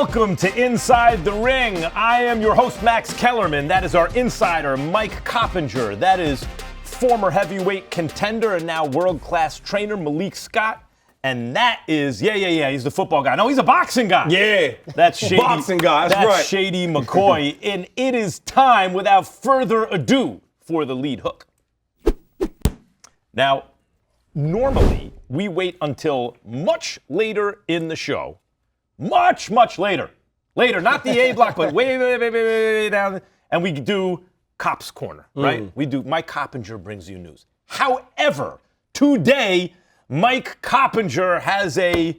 Welcome to Inside the Ring. I am your host, Max Kellerman. That is our insider, Mike Coppinger. That is former heavyweight contender and now world-class trainer, Malik Scott. And that is, he's the football guy. No, he's a boxing guy. Yeah. That's Shady. Boxing guy, that's right. Shady McCoy. And it is time, without further ado, for the lead hook. Now, normally, we wait until much later in the show. Much, much later. Later, not the A block, but way down. And we do Cop's Corner, right? We do, Mike Coppinger brings you news. However, today, Mike Coppinger has a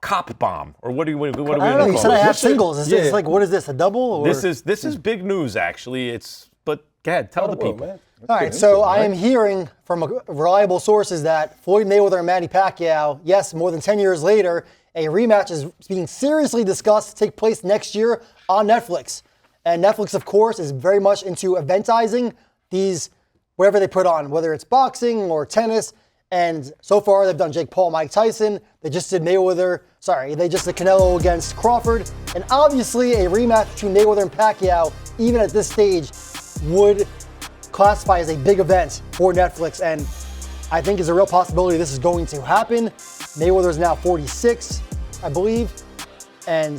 cop bomb. Or what do we I don't know, you said I have singles. Is this like, what is this, a double? Or? This is big news, actually. But go ahead, tell the people. Man. All right, so I am hearing from reliable sources that Floyd Mayweather and Manny Pacquiao, yes, more than 10 years later, a rematch is being seriously discussed to take place next year on Netflix. And Netflix, of course, is very much into eventizing these, whatever they put on, whether it's boxing or tennis. And so far, they've done Jake Paul, Mike Tyson. They just did Canelo against Crawford. And obviously, a rematch between Mayweather and Pacquiao, even at this stage, would classify as a big event for Netflix. And I think there's a real possibility this is going to happen. Mayweather is now 46, I believe, and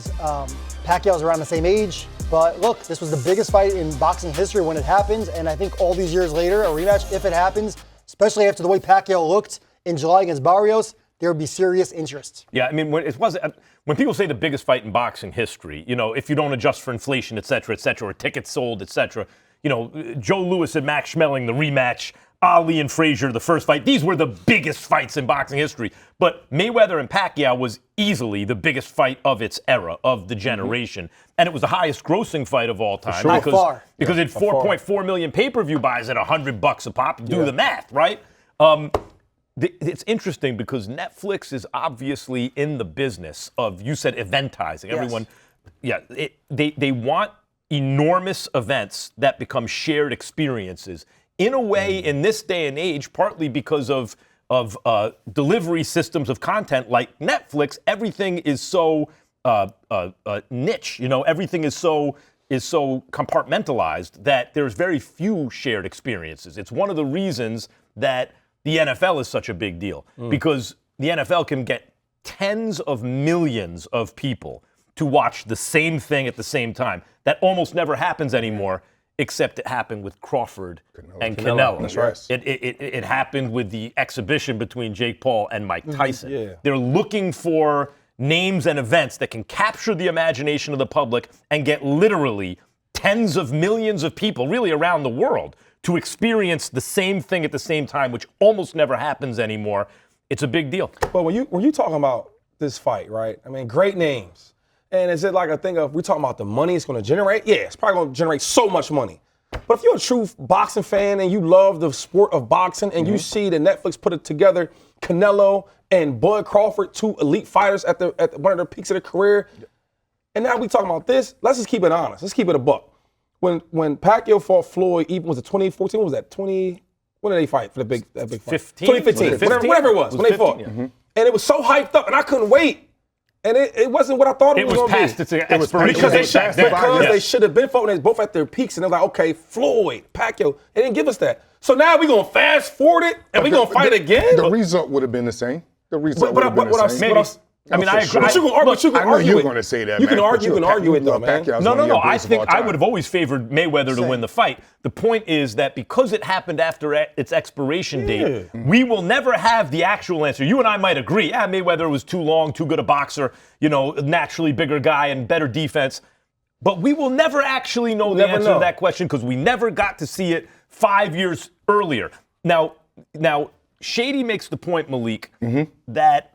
Pacquiao's around the same age. But look, this was the biggest fight in boxing history when it happened, and I think all these years later, a rematch, if it happens, especially after the way Pacquiao looked in July against Barrios, there would be serious interest. Yeah, I mean, when people say the biggest fight in boxing history, if you don't adjust for inflation, et cetera, or tickets sold, et cetera, Joe Louis and Max Schmeling, the rematch, Ali and Frazier, the first fight. These were the biggest fights in boxing history. But Mayweather and Pacquiao was easily the biggest fight of its era, of the generation. And it was the highest grossing fight of all time. By far. Because it had 4.4 million pay-per-view buys at $100 a pop. Do the math, right? It's interesting because Netflix is obviously in the business of, you said eventizing. Yes. Everyone, they want enormous events that become shared experiences. In a way, in this day and age, partly because of delivery systems of content like Netflix, everything is so niche. Everything is so compartmentalized that there's very few shared experiences. It's one of the reasons that the NFL is such a big deal, because the NFL can get tens of millions of people to watch the same thing at the same time. That almost never happens anymore. Except it happened with Crawford and Canelo. That's right. It happened with the exhibition between Jake Paul and Mike Tyson. They're looking for names and events that can capture the imagination of the public and get literally tens of millions of people, really around the world, to experience the same thing at the same time, which almost never happens anymore. It's a big deal. But when you talking about this fight, right? I mean, great names. And is it like a thing of, we're talking about the money it's going to generate? Yeah, it's probably going to generate so much money. But if you're a true boxing fan and you love the sport of boxing and you see that Netflix put it together, Canelo and Bud Crawford, two elite fighters at one of their peaks of their career, and now we talking about this, let's just keep it honest. Let's keep it a buck. When Pacquiao fought Floyd, even was it 2014? What was that? When did they fight for that big fight? 15. 2015. Whatever it was when they fought. And it was so hyped up, and I couldn't wait. And it wasn't what I thought it was going to be. It was past its expiration. Because they should have been fighting. They was both at their peaks, and they're like, okay, Floyd, Pacquiao. They didn't give us that. So now we're going to fast forward it, and we're going to fight again? The result would have been the same. The result would have been the same. I mean, I agree. But you can argue it. I know you're going to say that, You can argue it, though, man. No. I think I would have always favored Mayweather to win the fight. The point is that because it happened after its expiration date, we will never have the actual answer. You and I might agree, Mayweather was too long, too good a boxer, naturally bigger guy and better defense. But we will never actually know the answer to that question because we never got to see it 5 years earlier. Now, Shady makes the point, Malik, that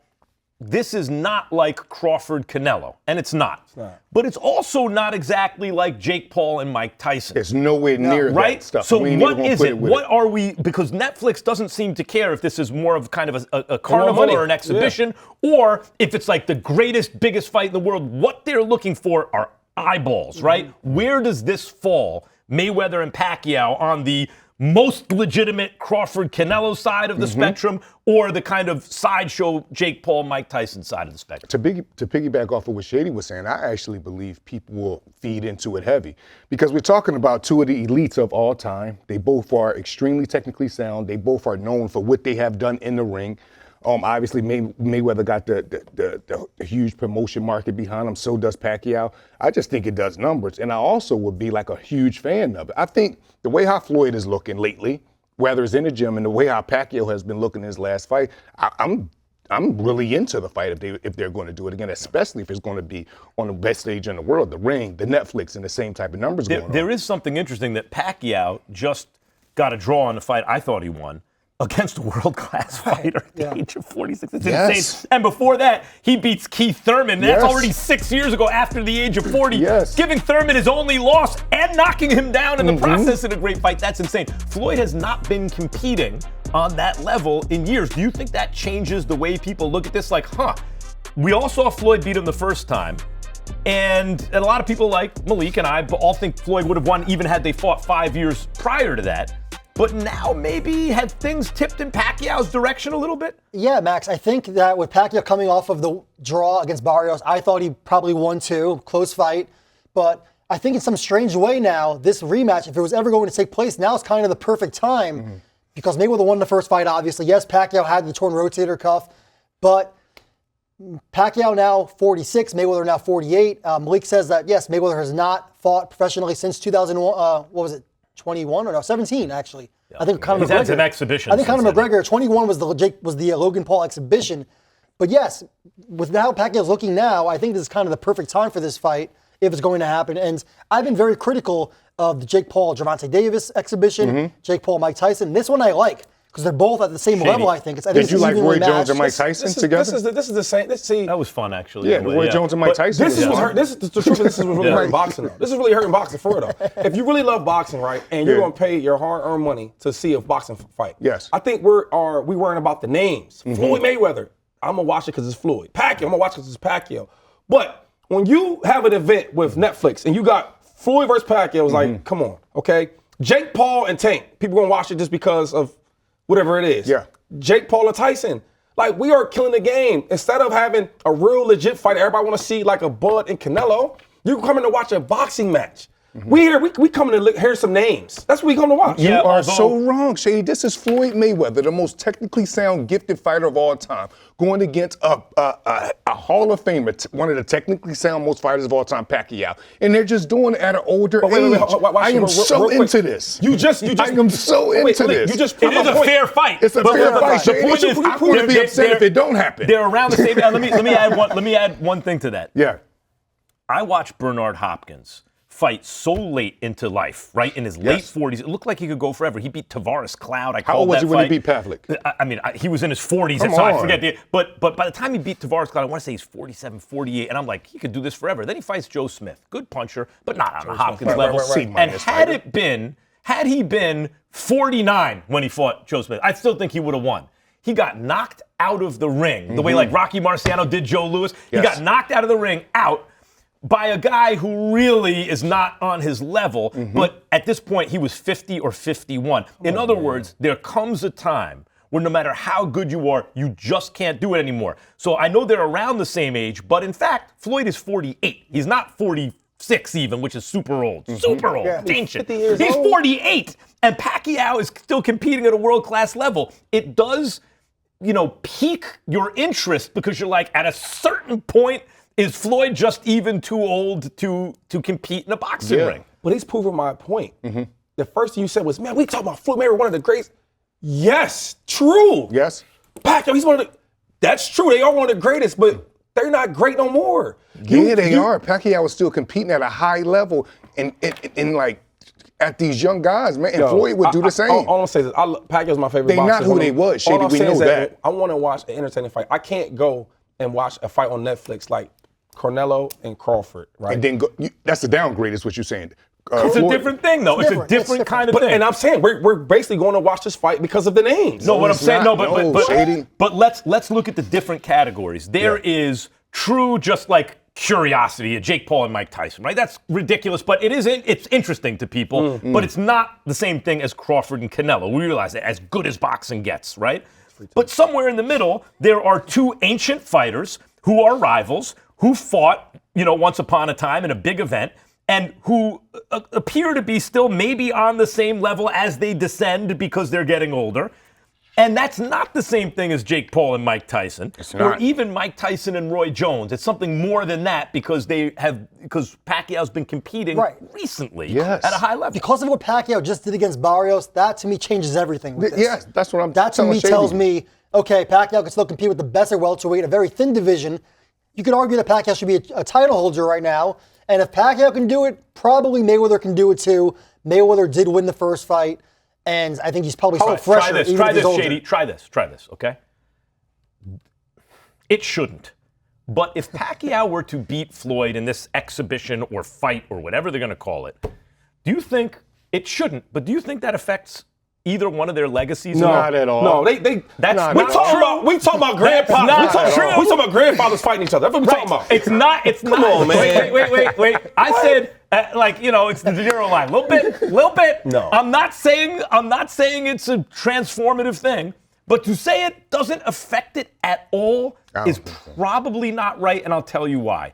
this is not like Crawford-Canelo, and it's not. But it's also not exactly like Jake Paul and Mike Tyson. It's nowhere near that stuff. So what is it? What are we, because Netflix doesn't seem to care if this is more of kind of a carnival or an exhibition, or if it's like the greatest, biggest fight in the world. What they're looking for are eyeballs, right? Where does this fall, Mayweather and Pacquiao, on the most legitimate Crawford-Canelo side of the spectrum, or the kind of sideshow Jake Paul, Mike Tyson side of the spectrum? To piggyback off of what Shady was saying, I actually believe people will feed into it heavy because we're talking about two of the elites of all time. They both are extremely technically sound. They both are known for what they have done in the ring. Obviously, Mayweather got the huge promotion market behind him. So does Pacquiao. I just think it does numbers. And I also would be like a huge fan of it. I think the way how Floyd is looking lately, whether it's in the gym and the way how Pacquiao has been looking in his last fight, I'm really into the fight if they're going to do it again, especially if it's going to be on the best stage in the world, the ring, the Netflix, and the same type of numbers going on. There is something interesting that Pacquiao just got a draw on the fight I thought he won against a world-class fighter at the age of 46. It's insane. And before that, he beats Keith Thurman. That's already 6 years ago after the age of 40, giving Thurman his only loss and knocking him down in the process in a great fight. That's insane. Floyd has not been competing on that level in years. Do you think that changes the way people look at this? Like, we all saw Floyd beat him the first time. And a lot of people like Malik and I all think Floyd would have won even had they fought 5 years prior to that. But now maybe had things tipped in Pacquiao's direction a little bit? Yeah, Max, I think that with Pacquiao coming off of the draw against Barrios, I thought he probably won too, close fight. But I think in some strange way now, this rematch, if it was ever going to take place, now is kind of the perfect time because Mayweather won the first fight, obviously. Yes, Pacquiao had the torn rotator cuff, but Pacquiao now 46, Mayweather now 48. Malik says that, yes, Mayweather has not fought professionally since 2001, 21 or no, 17 actually. I think Conor McGregor. He's had some exhibitions. I think Conor McGregor 21 was the Logan Paul exhibition. But yes, with how Pacquiao's looking now, I think this is kind of the perfect time for this fight if it's going to happen. And I've been very critical of the Jake Paul Gervonta Davis exhibition, Jake Paul Mike Tyson. This one I like because they're both at the same level. I think. Did you like Roy Jones and Mike Tyson together? This is the same. That was fun, actually. Yeah, Roy Jones and Mike Tyson. This is the truth. This is really hurting boxing, though. This is really hurting boxing for real, though. If you really love boxing, right, and you're gonna pay your hard-earned money to see a boxing fight, I think we worrying about the names. Floyd Mayweather, I'm gonna watch it because it's Floyd. Pacquiao, I'm gonna watch it because it's Pacquiao. But when you have an event with Netflix and you got Floyd versus Pacquiao, it's like, come on, okay? Jake Paul and Tank, people gonna watch it just because of whatever it is. Yeah. Jake Paul and Tyson. Like, we are killing the game. Instead of having a real legit fight, everybody want to see like a Bud and Canelo, you coming to watch a boxing match. We coming to hear some names. That's what we come to watch. You are so wrong, Shady. This is Floyd Mayweather, the most technically sound, gifted fighter of all time, going against a Hall of Famer, one of the technically sound most fighters of all time, Pacquiao. And they're just doing it at an older age. I am so into this. I am so into this. It is a fair fight. It's a fair fight. I wouldn't be upset if it don't happen. They're around the same. Let me add one thing to that. Yeah. I watched Bernard Hopkins fight so late into life, right? In his late 40s. It looked like he could go forever. He beat Tavares Cloud. How old was he when he beat Pavlik? I mean, he was in his 40s. That's I forget. But by the time he beat Tavares Cloud, I want to say he's 47, 48. And I'm like, he could do this forever. Then he fights Joe Smith. Good puncher, but not on a Hopkins level. And had he been 49 when he fought Joe Smith, I still think he would have won. He got knocked out of the ring, the way like Rocky Marciano did Joe Louis. He got knocked out of the ring, out, by a guy who really is not on his level, but at this point he was 50 or 51. In other words, there comes a time where no matter how good you are, you just can't do it anymore. So I know they're around the same age, but in fact, Floyd is 48. He's not 46 even, which is super old. Super old. Yeah, ancient. He's 48, and Pacquiao is still competing at a world-class level. It does, pique your interest because you're like, at a certain point, is Floyd just even too old to compete in a boxing ring? But he's proving my point. The first thing you said was, man, we talking about Floyd Mayweather, one of the greats. Yes, true. Yes. Pacquiao, he's one of the, that's true. They are one of the greatest, but they're not great no more. They are. Pacquiao was still competing at a high level and like at these young guys, man. And Floyd would do the same. All I'm going to say is Pacquiao's my favorite boxer. They're not who they was, Shady. We know that. I want to watch an entertaining fight. I can't go and watch a fight on Netflix like Canelo and Crawford, right? And then that's the downgrade, is what you're saying. It's a different thing, though. It's a different kind of thing. And I'm saying we're basically going to watch this fight because of the names. No, what I'm saying, but let's look at the different categories. There is true, just like curiosity, Jake Paul and Mike Tyson, right? That's ridiculous, but it's interesting to people, but it's not the same thing as Crawford and Canelo. We realize that, as good as boxing gets, right? But somewhere in the middle, there are two ancient fighters who are rivals, who fought, once upon a time in a big event, and who appear to be still maybe on the same level as they descend because they're getting older. And that's not the same thing as Jake Paul and Mike Tyson, or even Mike Tyson and Roy Jones. It's something more than that because Pacquiao's been competing recently at a high level. Because of what Pacquiao just did against Barrios, that to me changes everything with this. Yes, that's what I'm That to me tells me, okay, Pacquiao can still compete with the best at welterweight, a very thin division. You could argue that Pacquiao should be a title holder right now. And if Pacquiao can do it, probably Mayweather can do it too. Mayweather did win the first fight. And I think he's probably still fresher. Try this, Shady. Try this, okay? It shouldn't. But if Pacquiao were to beat Floyd in this exhibition or fight or whatever they're going to call it, do you think it shouldn't? But do you think that affects either one of their legacies? No, not at all. No, we talking about grandfathers. We talking about grandfathers fighting each other. That's what we talking about. It's not. Come on, man. Wait. I said, it's the zero line. Little bit. No. I'm not saying it's a transformative thing, but to say it doesn't affect it at all is probably not right, and I'll tell you why.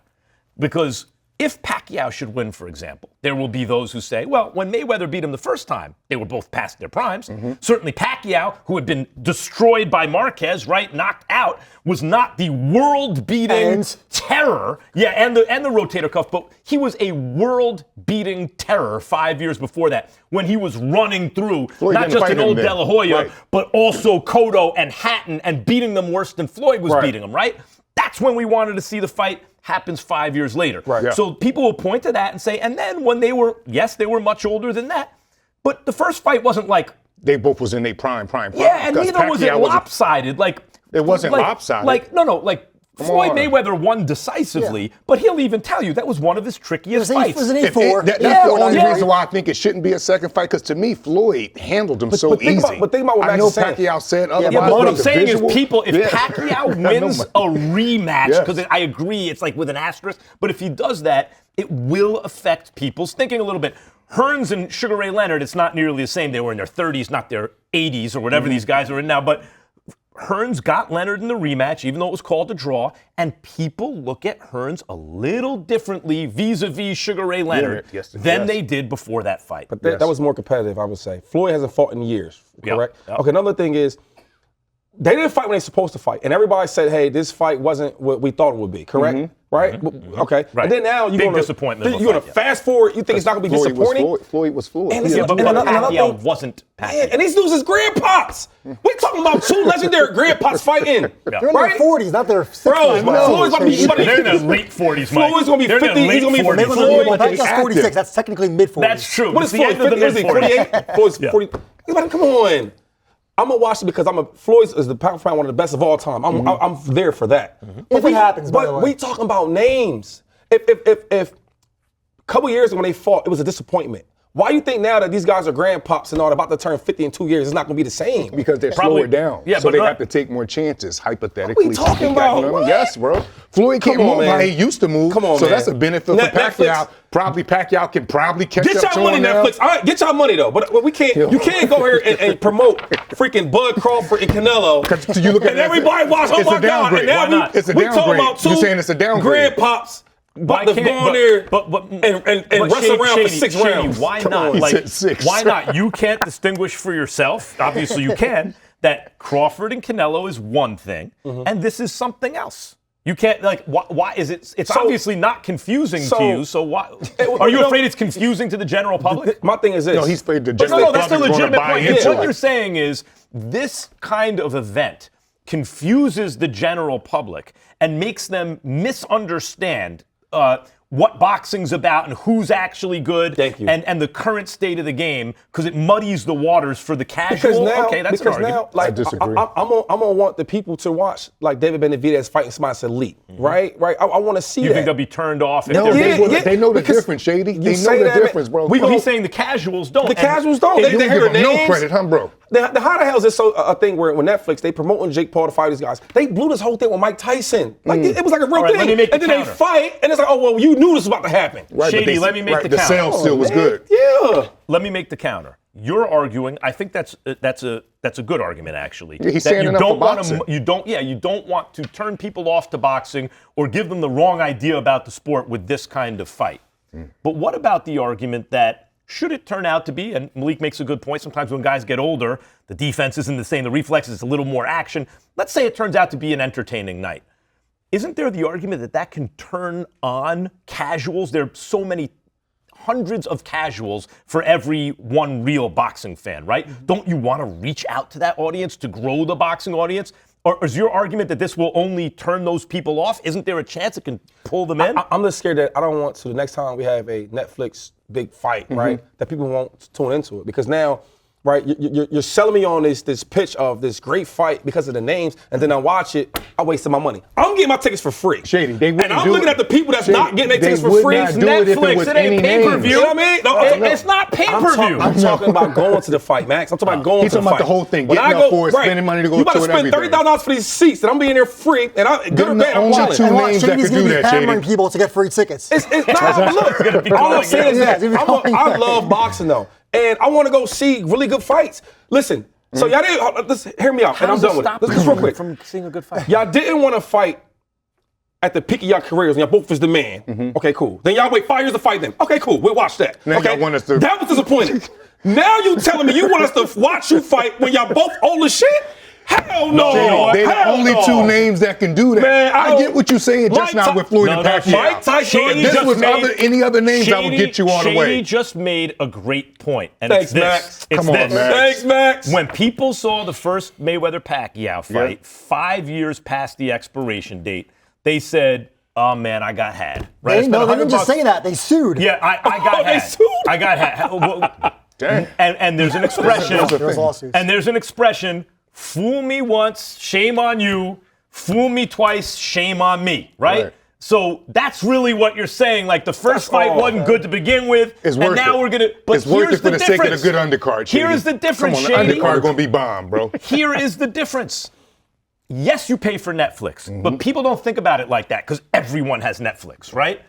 Because if Pacquiao should win, for example, there will be those who say, well, when Mayweather beat him the first time, they were both past their primes. Certainly Pacquiao, who had been destroyed by Marquez, knocked out, was not the world-beating terror. Yeah, and the rotator cuff, but he was a world-beating terror 5 years before that when he was running through not just an old De La Hoya, but also Cotto and Hatton and beating them worse than Floyd was beating them, right? That's when we wanted to see the fight. Happens 5 years later. So people will point to that and say, and then when they were much older than that, but the first fight wasn't like they both was in their prime. Yeah, and neither was it lopsided. It wasn't lopsided. Floyd Mayweather won decisively, but he'll even tell you that was one of his trickiest fights. It was an 8-4. That's the only reason why I think it shouldn't be a second fight, because to me, Floyd handled him so easy. But think about what Max is saying. Pacquiao said otherwise. But what I'm saying is, if Pacquiao wins a rematch, because I agree, it's like with an asterisk, but if he does that, it will affect people's thinking a little bit. Hearns and Sugar Ray Leonard, it's not nearly the same. They were in their 30s, not their 80s or whatever these guys are in now, but Hearns got Leonard in the rematch, even though it was called a draw, and people look at Hearns a little differently vis-a-vis Sugar Ray Leonard than they did before that fight. But that was more competitive, I would say. Floyd hasn't fought in years, correct? Yep. Okay, another thing is, they didn't fight when they were supposed to fight, and everybody said, hey, this fight wasn't what we thought it would be, correct? Right? Okay. Right. And then now you're going to fast forward. You think it's not going to be disappointing? Floyd was Floyd. But Pacquiao wasn't Pacquiao. And these dudes is grandpops. We're talking about two legendary grandpops fighting. They're in their 40s, not their 60s. Bro, Floyd's about to be they're in their late 40s, Mike. Floyd's going to be 50. He's going to be 40. Pacquiao's 46. That's technically mid-40s. That's true. What is Floyd? 48? Floyd's 40. Come on. I'm gonna watch it because Floyd is the pound for pound one of the best of all time. I'm there for that. If it happens, by the way. But we talking about names. If a couple years ago when they fought, it was a disappointment. Why you think now that these guys are grandpops and all about to turn 50 in 2 years, it's not gonna be the same? Because they're slower down. Yeah, so they have to take more chances, hypothetically. What are we talking about? Yes, bro. Floyd can't move how he used to move. Come on, so man. that's a benefit for Pacquiao. Pacquiao can probably catch up to him. Get y'all money, Netflix. All right, get y'all money though. But we can't. You can't go here and promote freaking Bud Crawford and Canelo. Because you look at and everybody watch. Oh my God! And now we talking about two grandpops. About to go on there and wrestle around for 6 rounds. Why not? Why not? You can't distinguish for yourself. Obviously, you can. That Crawford and Canelo is one thing, and this is something else. You can't why is it? It's obviously not confusing to you. So why are you afraid it's confusing to the general public? My thing is this. No, he's afraid the general public. That's a legitimate point. What you're saying is this kind of event confuses the general public and makes them misunderstand what boxing's about and who's actually good. Thank you. And the current state of the game, because it muddies the waters for the casual. That's an argument. I disagree. I'm gonna want the people to watch like David Benavidez fighting somebody's elite, right? I want to see that. You think they'll be turned off? No, they know the difference, Shady. They know the difference, bro. He's saying the casuals don't. The casuals don't. They hear the names. No credit, huh, bro? How the hell is this a thing where when Netflix, they promoting Jake Paul to fight these guys, they blew this whole thing with Mike Tyson. Like, it was like a real right, thing. let me make and the then counter. they fight, and it's like, oh, well, you knew this was about to happen. Right, but Shady, let me make the the counter. sales still was good. Yeah. Let me make the counter. You're arguing. I think that's a good argument, actually. Yeah, he's that standing up for boxing. you don't want to turn people off to boxing or give them the wrong idea about the sport with this kind of fight. But what about the argument that should it turn out to be, and Malik makes a good point, sometimes when guys get older, the defense isn't the same, the reflexes, it's a little more action. Let's say it turns out to be an entertaining night. Isn't there the argument that that can turn on casuals? There are so many hundreds of casuals for every one real boxing fan, right? Don't you want to reach out to that audience to grow the boxing audience? Or is your argument that this will only turn those people off? Isn't there a chance it can pull them in? I'm just scared that I don't want to, the next time we have a Netflix big fight, right, that people won't tune into it. Because now, right, you're selling me on this pitch of this great fight because of the names, and then I watch it, I wasted my money. I'm getting my tickets for free. Shady, they wouldn't And I'm do looking it. at the people that's Shady, not getting their they tickets for would free. not It's do it if it Netflix, was it ain't any pay-per-view. names. You know what I mean? No, It's not pay-per-view. I'm talking about going to the fight, Max. I'm talking about going He's to the talking fight. about the whole thing, When getting I up for it, spending money to go you about to to it, spend everything. $30,000 for these seats, and I'm being there free, and I good or Them the bad, I'm only chilling. two And watch, names that Shady's could gonna do be that, hammering Shady. people to get free tickets. It's not, look, all I'm saying is Yeah, that it's gonna be I calling love boxing, though. And I want to go see really good fights. Listen, so y'all didn't, listen, hear me out, and I'm done with it. This is real quick. From seeing a good fight. Y'all didn't want to fight at the peak of your careers when y'all both was the man. Okay, cool. Then y'all wait 5 years to fight them. Okay, cool. We'll watch that. Now okay? y'all want us to- That was disappointing. Now you telling me you want us to watch you fight when y'all both old as shit? Hell no. Shady, they're the Hell only no. two names that can do that. Man, I get what you're saying, just Mike not with Floyd No, and no, Pacquiao. Mike Tyson- If this was any other names, I would get you all the way. Shady just made a great point, and Thanks, it's this. Max. It's Come on, this. Max. Thanks, Max. When people saw the first Mayweather-Pacquiao fight, Yeah. 5 years past the expiration date, they said, "Oh man, I got had." Right? I They, spent no, they didn't $100 just say that. They sued. Yeah, I got they had. sued? I got had. Well, Dang. and there's an expression. There's lawsuits. And there's an expression: "Fool me once, shame on you. Fool me twice, shame on me." Right? So that's really what you're saying. Like the first fight wasn't good to begin with, It's and worth now it. we're gonna. But It's worth here's it for the sake of the difference. good undercard. Shady. Here is the difference, Come on, the Shady. undercard gonna be bomb, bro. Here is the difference. Yes, you pay for Netflix, but people don't think about it like that because everyone has Netflix, right?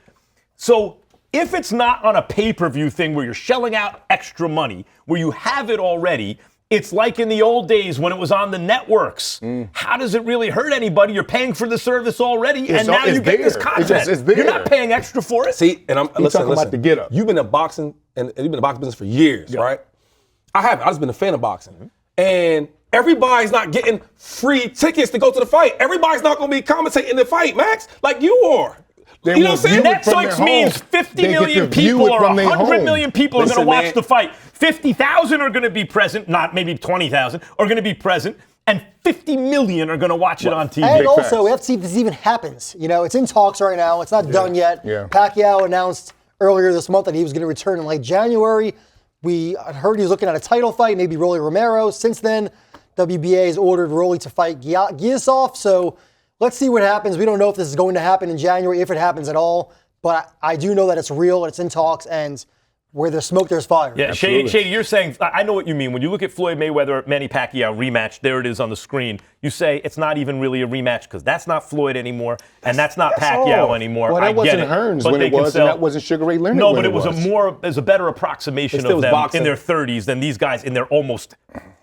So if it's not on a pay-per-view thing where you're shelling out extra money, where you have it already, it's like in the old days when it was on the networks. How does it really hurt anybody? You're paying for the service already, and now it's you get this there. content. It's there. You're not paying extra for it. See, and I'm talking about the get up. You've been in boxing and you've been in the boxing business for years, right? I haven't. I've just been a fan of boxing. And everybody's not getting free tickets to go to the fight. Everybody's not going to be commentating the fight, Max, like you are. They You know what I'm will saying? view it from their Netflix means home. 50 They get million to view people it or from their 100 home. million people are Listen, going to watch man. the fight. 50,000 are going to be present, not maybe 20,000, are going to be present, and 50 million are going to watch it on TV. And Big also, facts. we have to see if this even happens. You know, it's in talks right now. It's not done yet. Yeah. Pacquiao announced earlier this month that he was going to return in late January. We heard he was looking at a title fight, maybe Rolly Romero. Since then, WBA has ordered Rolly to fight Giasov. So let's see what happens. We don't know if this is going to happen in January, if it happens at all. But I do know that it's real, it's in talks, and where there's smoke, there's fire. Yeah, Shady, you're saying, I know what you mean. When you look at Floyd Mayweather, Manny Pacquiao rematch, there it is on the screen. You say it's not even really a rematch because that's not Floyd anymore, and that's not Pacquiao anymore. Well, that I get wasn't it. Hearns But when they it can was, sell- and that wasn't Sugar Ray Leonard No, when but it was a better approximation still of was them boxing. in their 30s than these guys in their almost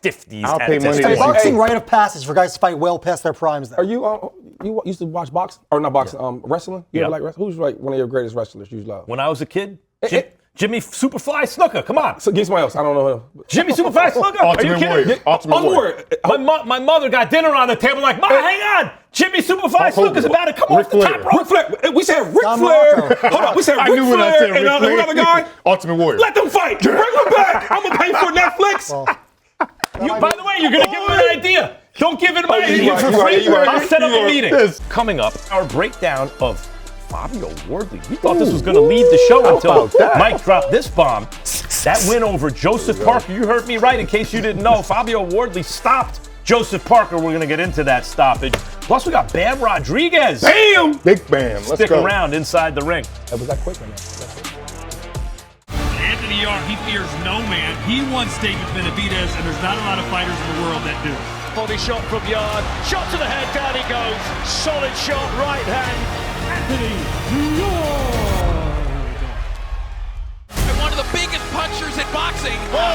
50s. I'll at pay this money to point. see. Boxing rite of passage for guys to fight well past their primes. Then. Are you used to watch boxing? Or not boxing, wrestling? You Yeah. ever like wrestling? Who's like one of your greatest wrestlers you love? When I was a kid, eh. Jimmy Superfly Snuka, come on. So give me somebody else. I don't know who. Jimmy Superfly Snuka, are you Ultimate kidding? Warrior. Ultimate Warrior. My mother got dinner on the table like, Ma, hang on. Jimmy Superfly Snuka's about to come Ric off the top Flair. rope. Ric Flair. We said Ric Don Flair. Rocco. Hold on. We said I Ric knew when I said Flair and Ric Flair. another guy. Ultimate Warrior. Let them fight. Bring them back. I'm going to pay for Netflix. By the way, you're going to give him an idea. Don't give it away you're for right, free. you're right. I'll set up a You're meeting. right. Coming up, our breakdown of Fabio Wardley. We thought this was going to lead the show until about that? Mike dropped this bomb. That win over Joseph Parker. You heard me right. In case you didn't know, Fabio Wardley stopped Joseph Parker. We're going to get into that stoppage. Plus, we got Bam Rodriguez. Damn. Big Bam. Let's Stick go. around inside the ring. Was that quick or not? Anthony yard. He fears no man. He wants David Benavidez, and there's not a lot of fighters in the world that do. Body shot from yard. Shot to the head. Down he goes. Solid shot. Right hand. Anthony New York. One of the biggest punchers in boxing. Whoa.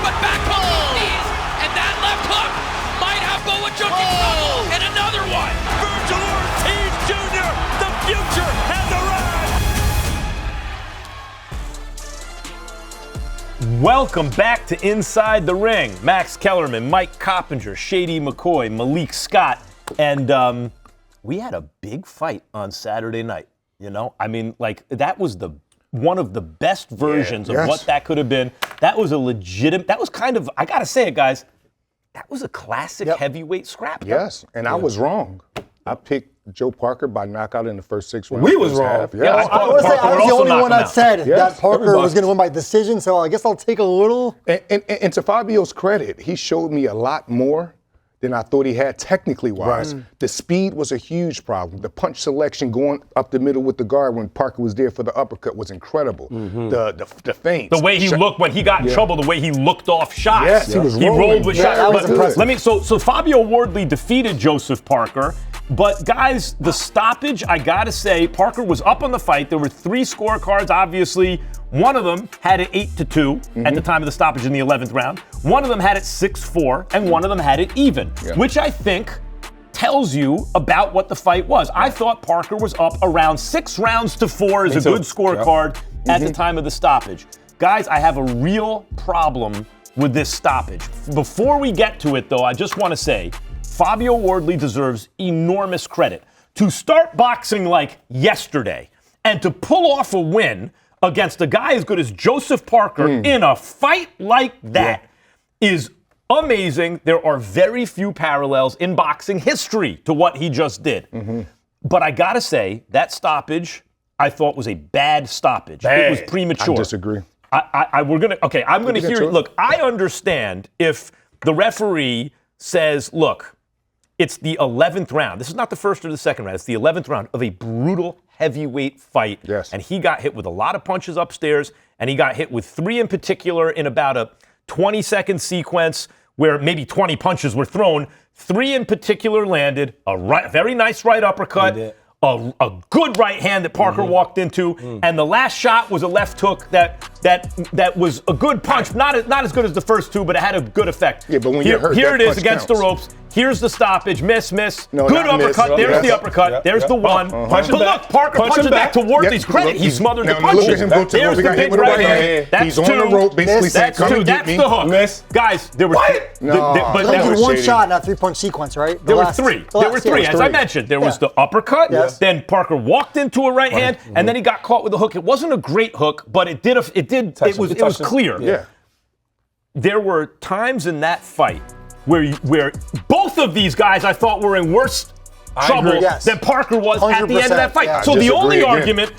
But back hook knees, and that left hook might have Boa Junkie trouble. And another one. Virgil Ortiz Jr. The future has arrived. Welcome back to Inside the Ring. Max Kellerman, Mike Coppinger, Shady McCoy, Malik Scott, and we had a big fight on Saturday night. You know, I mean, like that was one of the best versions of what that could have been. That was that was kind of, I gotta say it, guys, that was a classic heavyweight scrap. Yes, and I was wrong. I picked Joe Parker by knockout in the first 6 rounds. We was wrong. Yeah, I was the only one that said that Parker was going to win by decision, so I guess I'll take a little. And to Fabio's credit, he showed me a lot more than I thought he had technically wise. Right. The speed was a huge problem. The punch selection going up the middle with the guard when Parker was there for the uppercut was incredible. The feints. The way he looked when he got in trouble, the way he looked off shots. Yes, he was He rolling. rolled with shots. that was impressive. So Fabio Wardley defeated Joseph Parker. But guys, the stoppage, I gotta say, Parker was up on the fight. There were 3 scorecards, obviously. One of them had it 8-2 at the time of the stoppage in the 11th round. One of them had it 6-4, and one of them had it even, which I think tells you about what the fight was. I thought Parker was up around 6 rounds to 4 as a good scorecard at the time of the stoppage. Guys, I have a real problem with this stoppage. Before we get to it, though, I just want to say, Fabio Wardley deserves enormous credit. To start boxing like yesterday and to pull off a win against a guy as good as Joseph Parker in a fight like that is amazing. There are very few parallels in boxing history to what he just did. But I gotta say, that stoppage I thought was a bad stoppage. It was premature. I disagree. I'm gonna hear it. Look, I understand if the referee says, look, it's the 11th round. This is not the first or the second round. It's the 11th round of a brutal heavyweight fight. Yes. And he got hit with a lot of punches upstairs, and he got hit with 3 in particular in about a 20-second sequence where maybe 20 punches were thrown. 3 in particular landed, very nice right uppercut, a good right hand that Parker walked into, and the last shot was a left hook that was a good punch, not as good as the first 2, but it had a good effect. Yeah, but when you're hurt, here that it is punch against counts. the ropes. Here's the stoppage, miss. No, good not miss. uppercut. There's Yes. the uppercut. There's the one. Punch him But back. look, Parker Punch punches him back to back. Wardley's credit. He smothered the Now punches. look at him go to the There's rope. He the got hit big with a right right hand. hand. That's He's on 2. the rope, basically saying, That's come 2. and get That's me. the hook. Miss. Guys, there were No. but They there did were one shady. shot in that 3-punch sequence, right? There were 3. There were 3. As I three. mentioned, there was the uppercut. Yes. Then Parker walked into a right hand, and then he got caught with a hook. It wasn't a great hook, but it was clear. Yeah. There were times in that fight where both of these guys I thought were in worse trouble Yes. than Parker was at the end of that fight. yeah. So I the only disagree again.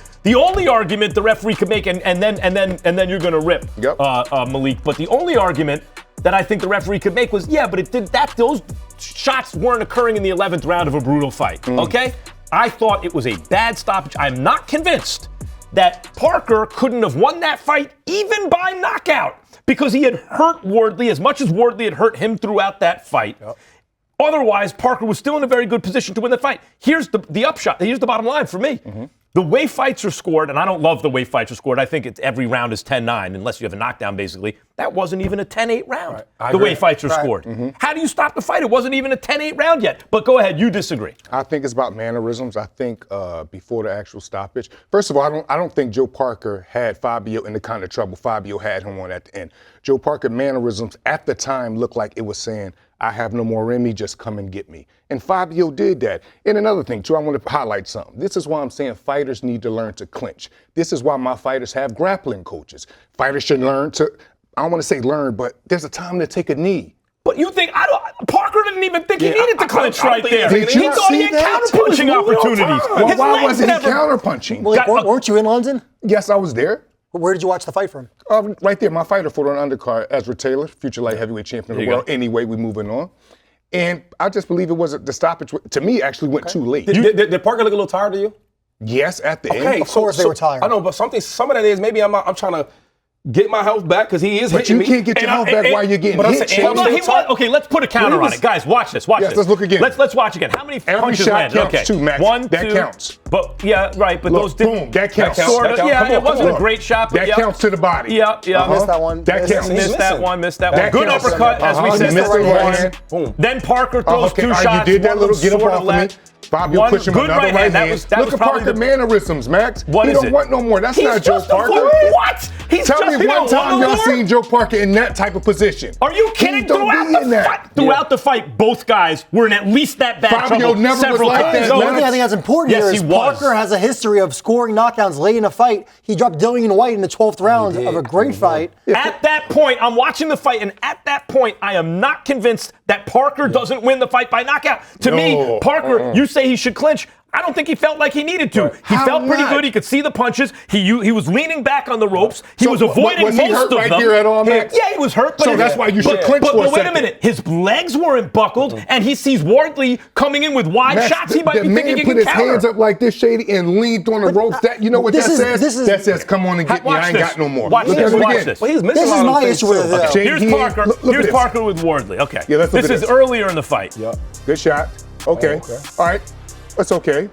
argument the referee could make, and then you're gonna rip Malik. But the only argument that I think the referee could make was, but those shots weren't occurring in the 11th round of a brutal fight. Okay? I thought it was a bad stoppage. I'm not convinced that Parker couldn't have won that fight even by knockout because he had hurt Wardley as much as Wardley had hurt him throughout that fight. Otherwise, Parker was still in a very good position to win the fight. Here's the upshot. Here's the bottom line for me. The way fights are scored, and I don't love the way fights are scored. I think every round is 10-9, unless you have a knockdown, basically. That wasn't even a 10-8 round, the way fights are scored. How do you stop the fight? It wasn't even a 10-8 round yet. But go ahead, you disagree. I think it's about mannerisms. I think before the actual stoppage, first of all, I don't think Joe Parker had Fabio in the kind of trouble Fabio had him on at the end. Joe Parker mannerisms at the time looked like it was saying, I have no more in me, just come and get me. And Fabio did that. And another thing, too, I want to highlight something. This is why I'm saying fighters need to learn to clinch. This is why my fighters have grappling coaches. Fighters should learn to, I don't want to say learn, but there's a time to take a knee. But you think, Parker didn't even think he needed to clinch right there. Did He you thought he see had that? counterpunching opportunities. Well, His why legs wasn't he never- counterpunching? Well, weren't you in London? Yes, I was there. Where did you watch the fight from? Right there, my fighter fought on undercard, Ezra Taylor, future light heavyweight champion of the world. Anyway, we're moving on. And I just believe it was the stoppage, to me, actually went too late. Did Parker look a little tired to you? Yes, at the end. Of course they were tired. I know, but some of that is maybe I'm trying to get my health back because he is But hitting you me. can't get your health back while you're getting hit. saying, Okay, let's put a counter on it. Guys, watch this. Watch this. Let's look again. Let's watch again. How many Every punches shot landed? counts too, Max. One, That two. counts. But yeah, right. But Look, those didn't. boom, that counts. Sort of, That counts. yeah, Come on, it wasn't come a on. great shot. But That yeah. counts to the body. Yeah, yeah. Missed that one. That counts. Missed that one. Missed that one. That Good counts. uppercut, as we said. Missed Missed the the right one. hand. Boom. Then Parker throws two You shots. did that one little of get them up sorta off of me. left. Fabio One push him good another right hand. That was Look at probably Parker the- mannerisms, Max. What he is don't it? want no more. That's He's not Joe just a Parker. what? He's Tell just, me he one don't time want y'all more? seen Joe Parker in that type of position. Are you kidding? He don't be in that. Throughout the fight, both guys were in at least that bad Fabio trouble never was several like times. that, The man. one thing I think that's important Yes, here is he was. Parker has a history of scoring knockdowns late in a fight. He dropped Dillian White in the 12th round of a great fight. At that point, I'm watching the fight, and at that point, I am not convinced that Parker doesn't win the fight by knockout. To me, Parker, you say he should clinch. I don't think he felt like he needed to. He How felt pretty not? good. He could see the punches. He was leaning back on the ropes. He So was avoiding was he most hurt of right them. there at all, Max? Yeah, he was hurt. But So that's why you should clinch but for a wait a second. minute. His legs weren't buckled, and he sees Wardley coming in with wide Max, shots. He might the be thinking man he put can his counter. hands up like this, Shady, and leaned on the ropes. That you know what that This says? is- That says, "Come on and get me. Watch I ain't this. got no more." Watch Look this. at it Watch again. this. Well, he's missing This a is lot of my things issue with too. it, though. Okay. Here's He- Parker. look at Here's this. Parker with Wardley. Okay. Yeah, let's look This at is this. earlier in the fight. Yeah. Good shot. Okay. okay. All right. That's okay.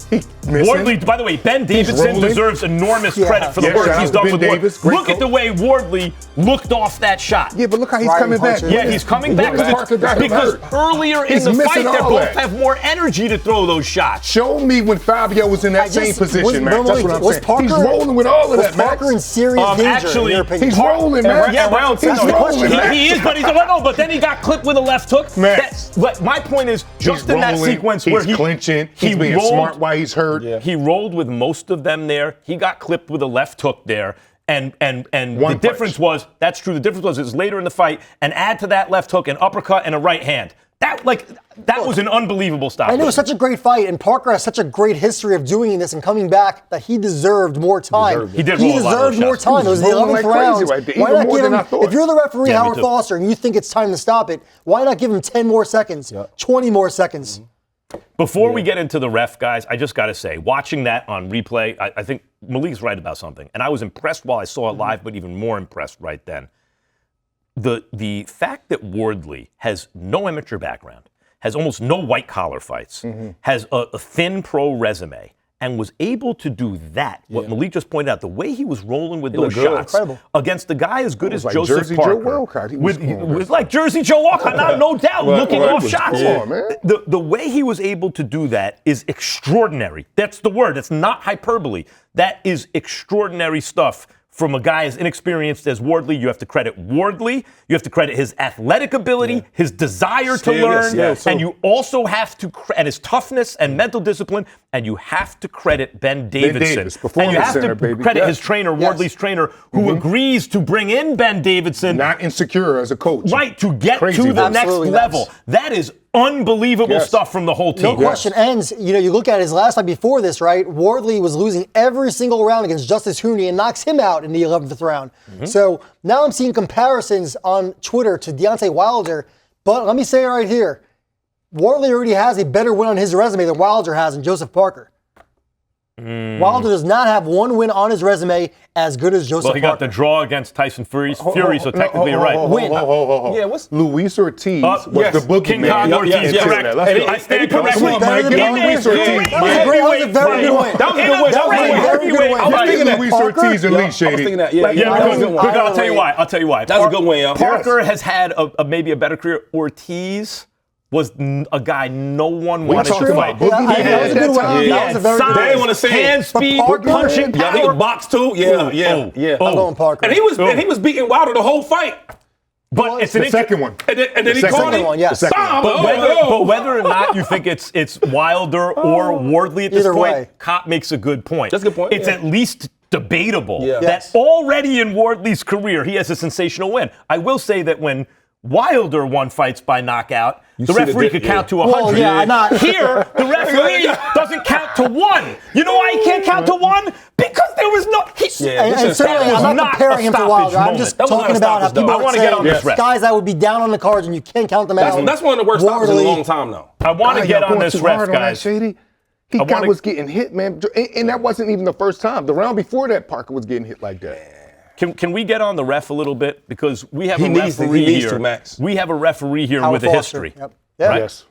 He missing. Wardley, by the way, Ben Davidson rolling. deserves enormous credit for the Yeah, work shout he's out done to with Ben Wardley. Davis. Great Look at the coach. way Wardley looked off that shot. Yeah, but look how he's Riding coming back. punches. Yeah, he's coming back Parker got him because hurt. earlier in He's the fight, missing they all both that. have more energy to throw those shots. Show me when Fabio was in that same position, man. That's what I'm saying. He's rolling with all of was that, Max. Parker in serious danger, actually, in your opinion? He's rolling, man. Yeah, round He's no, rolling, man. he is, but he's but then he got clipped with a left hook. Max. But my point is, just in that rolling, sequence he's where he clinching, he he's being rolled, smart while he's hurt. Yeah. He rolled with most of them there. He got clipped with a left hook there. And the One difference punch. was, that's true, the difference was it was later in the fight, and add to that left hook an uppercut and a right hand. That was an unbelievable stop. And it was such a great fight, and Parker has such a great history of doing this and coming back that he deserved more time. He did roll a lot of deserved those more shots. time. It was the rolling 11th like crazy round. right there, Why even not more give than him? I thought. If you're the referee, Yeah, me Howard too. Foster, and you think it's time to stop it, why not give him 10 more seconds, 20 more seconds? Before we get into the ref, guys, I just got to say, watching that on replay, I think Malik's right about something. And I was impressed while I saw it live, but even more impressed right then. The fact that Wardley has no amateur background, has almost no white-collar fights, has a thin pro resume, and was able to do that, what Malik just pointed out, the way he was rolling with those looked good. shots Incredible. against a guy as good as like Joseph Jersey Parker. Joe Walcott. He was with like Jersey Joe Walcott, no doubt, Right, looking right. off shots. Come on, man. The way he was able to do that is extraordinary. That's the word. That's not hyperbole. That is extraordinary stuff from a guy as inexperienced as Wardley. You have to credit Wardley. You have to credit his athletic ability, his desire to learn, and you also have to and his toughness and mental discipline. And you have to credit Ben Davidson. Davis, and performance you have center, to baby. credit Yes. his trainer, Wardley's trainer, who agrees to bring in Ben Davidson. Not insecure as a coach. Right, to get Crazy to the work. next Absolutely level. nuts. That is unbelievable Yes. stuff from the whole team. No question. Ends. You look at his last fight before this, right? Wardley was losing every single round against Justice Hooney and knocks him out in the 11th round. So now I'm seeing comparisons on Twitter to Deontay Wilder. But let me say it right here. Wardley already has a better win on his resume than Wilder has in Joseph Parker. Wilder does not have one win on his resume as good as Joseph Well, he got Parker. the draw against Tyson Fury, so technically you're right. Win. Yeah, what's Luis Ortiz was the boogeyman. King Kong Ortiz, yeah, correct. yeah. I stand Come on, corrected. come on, Mike, get on Luis Ortiz. That was a very good win. That was a good win. That was a good win. I was thinking that Luis Parker- Ortiz and Yeah, Lee I was Shady. thinking that. Yeah, That was a because good one. I'll tell you why. That's a good win, yeah. Parker has had maybe a better career. Ortiz was a guy no one wanted talking to about fight. Boogeyman. That was a good win. Yeah. That was a very good They win. didn't want to say hand it. speed, Parker- punching Yeah, he power. was boxed too. Yeah. I'm going Parker. And he was beating Wilder the whole fight. But it's an The second one. And then he The caught second him. one, yes. Bam! But whether or not you think it's Wilder or Wardley at this Either point, way. Kopp makes a good point. That's a good point, It's yeah. at least debatable Yeah. that Yes. already in Wardley's career he has a sensational win. I will say that when Wilder won fights by knockout, the see the referee di- could yeah. count to 100. Well, yeah, not- Here, the referee doesn't count to 1. You know why he can't count to 1? Because there was no. And certainly, I'm not comparing him to Wilder. I'm just That was talking not a about how stoppage, though. people I would wanna say get on this ref. guys that would be down on the cards and you can't count them out. That's one of the worst stoppers in a Wardley- long time, though. I want to God, get y'all on going this too ref, hard on that, guys. Shady. He was getting hit, man. And that wasn't even the first time. The round before that, Parker was getting hit like that. Can we get on the ref a little bit? Because we have a needs referee to, here. Max. We have a referee here with a history. Yep. Yeah. Right? Yes.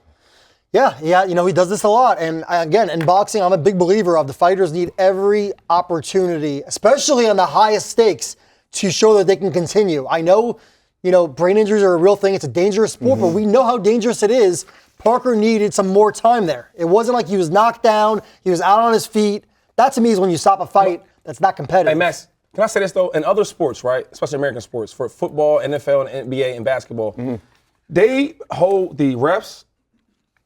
Yeah, he does this a lot. And again, in boxing, I'm a big believer of the fighters need every opportunity, especially on the highest stakes, to show that they can continue. I know, brain injuries are a real thing. It's a dangerous sport, but we know how dangerous it is. Parker needed some more time there. It wasn't like he was knocked down, he was out on his feet. That to me is when you stop a fight that's not competitive. Hey, Max, can I say this, though? In other sports, right, especially American sports, for football, NFL, and NBA, and basketball, they hold the refs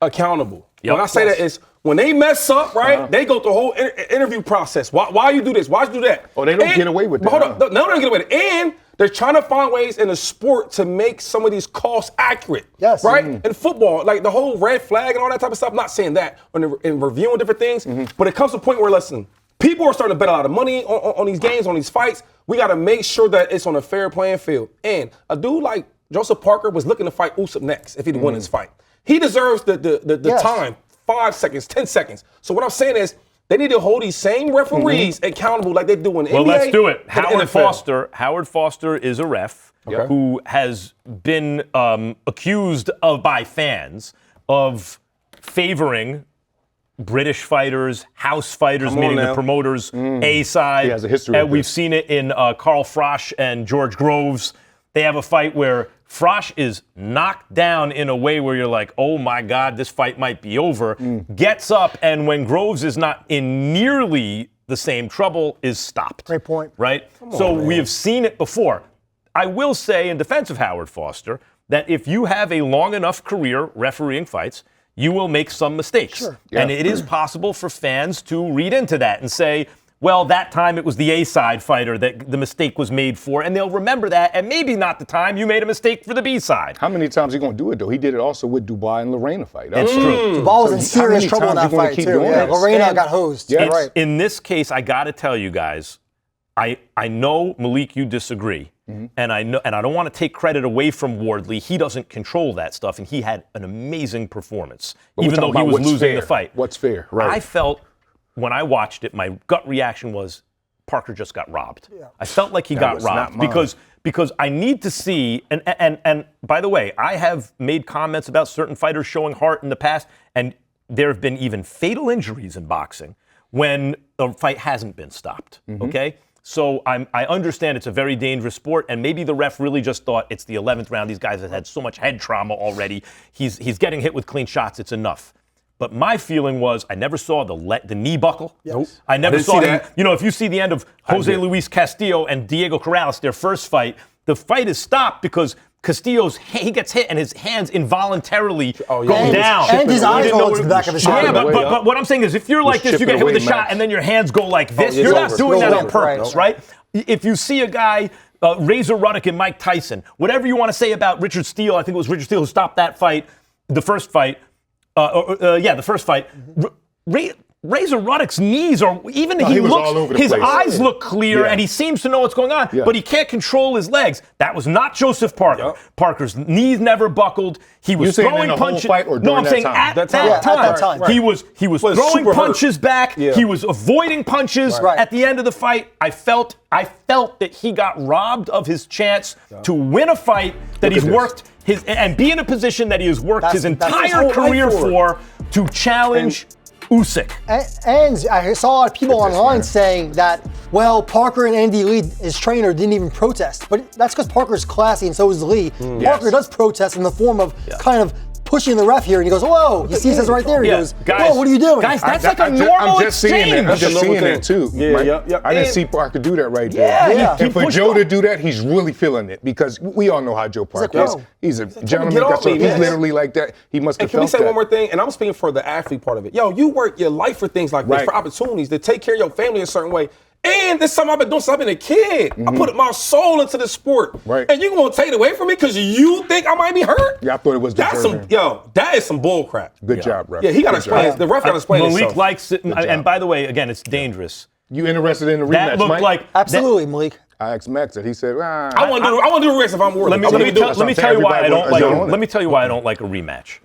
accountable. Yep. When I say that, is when they mess up, right, they go through the whole interview process. Why you do this? Why you do that? Oh, they don't get away with that. Hold up. No, they don't get away with it. And they're trying to find ways in the sport to make some of these calls accurate. Yes. Right? In football, like the whole red flag and all that type of stuff, I'm not saying that in reviewing different things, but it comes to a point where, listen, people are starting to bet a lot of money on these games, on these fights. We got to make sure that it's on a fair playing field. And a dude like Joseph Parker was looking to fight Usyk next if he'd won this fight. He deserves the time, 5 seconds, 10 seconds. So what I'm saying is they need to hold these same referees accountable like they do in the NBA. Well, let's do it. NFL. Howard Foster is a ref who has been accused by fans of favoring British fighters, house fighters, meaning the promoters, A side. He has a history And of we've this. seen it in Carl Frosch and George Groves. They have a fight where Frosch is knocked down in a way where you're like, oh my God, this fight might be over. Gets up, and when Groves is not in nearly the same trouble, is stopped. Great point. Right? So we have seen it before. I will say in defense of Howard Foster that if you have a long enough career refereeing fights, you will make some mistakes. Sure. And it is possible for fans to read into that and say, well, that time it was the A-side fighter that the mistake was made for, and they'll remember that, and maybe not the time you made a mistake for the B-side. How many times are you going to do it, though? He did it also with Dubai and Lorena fight. That's true. Duval was in So how serious many trouble in times that you gonna fight, keep too. doing Yeah, that? Lorena got hosed. Yeah. You're right. In this case, I got to tell you guys, I know, Malik, you disagree, and I know, and I don't want to take credit away from Wardley. He doesn't control that stuff, and he had an amazing performance, But we're even though talking he about was what's losing fair. the fight. What's fair, right? I felt, when I watched it, my gut reaction was Parker just got robbed. I felt like he got was not robbed mine. because I need to see, and by the way, I have made comments about certain fighters showing heart in the past, and there have been even fatal injuries in boxing when a fight hasn't been stopped, okay? So I understand it's a very dangerous sport, and maybe the ref really just thought it's the 11th round. These guys have had so much head trauma already. He's getting hit with clean shots. It's enough. But my feeling was I never saw the knee buckle. Nope. I never didn't saw see him. that. You know, if you see the end of Jose Luis Castillo and Diego Corrales, their first fight, the fight is stopped because he gets hit and his hands involuntarily go down. And his eyes didn't go know to it- the back of his Yeah, head. but what I'm saying is if you're like this, you chipping get hit with a away, shot Max. and then your hands go like this. it's You're not over. doing It's that on over. purpose, right? If you see a guy, Razor Ruddock and Mike Tyson, whatever you want to say about Richard Steele, I think it was Richard Steele who stopped that fight, the first fight. The first fight. Razor Ruddock's knees are even he was all over the his place. eyes look clear Yeah. and he seems to know what's going on, Yeah. but he can't control his legs. That was not Joseph Parker. Yep. Parker's knees never buckled. He was You saying throwing in the whole punches. fight or No, during I'm that saying time? at That that time. Yeah, at that time. time. He was Was throwing super hurt. punches back. Yeah. He was avoiding punches Right. at the end of the fight. I felt that he got robbed of his chance to win a fight that he's this. worked and be in a position that he has worked his That's his entire whole life career for. to challenge Usyk. And I saw a lot of people online saying that, well, Parker and Andy Lee, his trainer, didn't even protest. But that's because Parker's classy and so is Lee. Parker does protest in the form of kind of pushing the ref here, and he goes, whoa, he sees us right there. He goes, whoa, what are you doing? Guys, that's like a normal I'm just seeing exchange. that. I'm just That's a seeing normal that too. thing. Yeah, Mike. yep. I didn't And- see Parker do that right Yeah, there. he And for pushed Joe off. to do that, he's really feeling it because we all know how Joe Parker is. "Whoa." He's a gentleman. "Get off That's what- me, he's man." literally like that. He must And have can we felt say that. one more thing? And I'm speaking for the athlete part of it. Yo, you work your life for things like this, Right. for opportunities to take care of your family a certain way. And this is something I've been doing since I've been a kid. I put my soul into the sport. Right. And you gonna take it away from me because you think I might be hurt? Yeah, I thought it was That's some, deserving. that is some bull crap. Good job, ref. Yeah, he got to Good job. explain. The ref got to explain Malik himself. likes it, and job. by the way, again, it's dangerous. You interested in the rematch, That looked Mike? like Absolutely, Malik. I asked Max that. He said, I want to do a race if I'm worthy. Let me I wanna do it. let me tell you why I don't like. Everybody- Let me tell you why I don't like a rematch.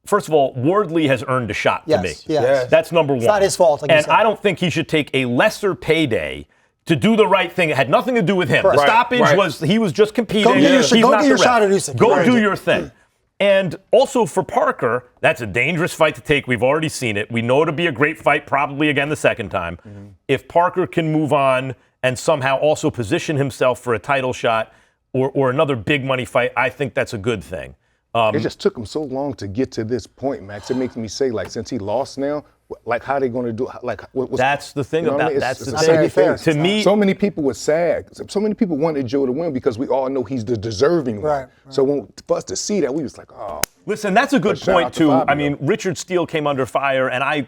First of all, Wardley has earned a shot to me. Yes. Yeah. That's number one. It's not his fault, like you and said. I don't think he should take a lesser payday to do the right thing. It had nothing to do with him. The stoppage was he was just competing. Go get your shot at Usyk. Go do your thing. And also for Parker, that's a dangerous fight to take. We've already seen it. We know it'll be a great fight, probably again the second time. If Parker can move on and somehow also position himself for a title shot or another big money fight, I think that's a good thing. It just took him so long to get to this point, Max. It makes me say, like, since he lost now, like, how are they going to do? Like, that's the thing about I mean? that's it's the a thing. sad thing. To me, so many people were sad. So many people wanted Joe to win because we all know he's the deserving one. Right. So for us to see that, we was like, oh. Listen, that's a good Shout point out to too. Fabio. I mean, Richard Steele came under fire, and I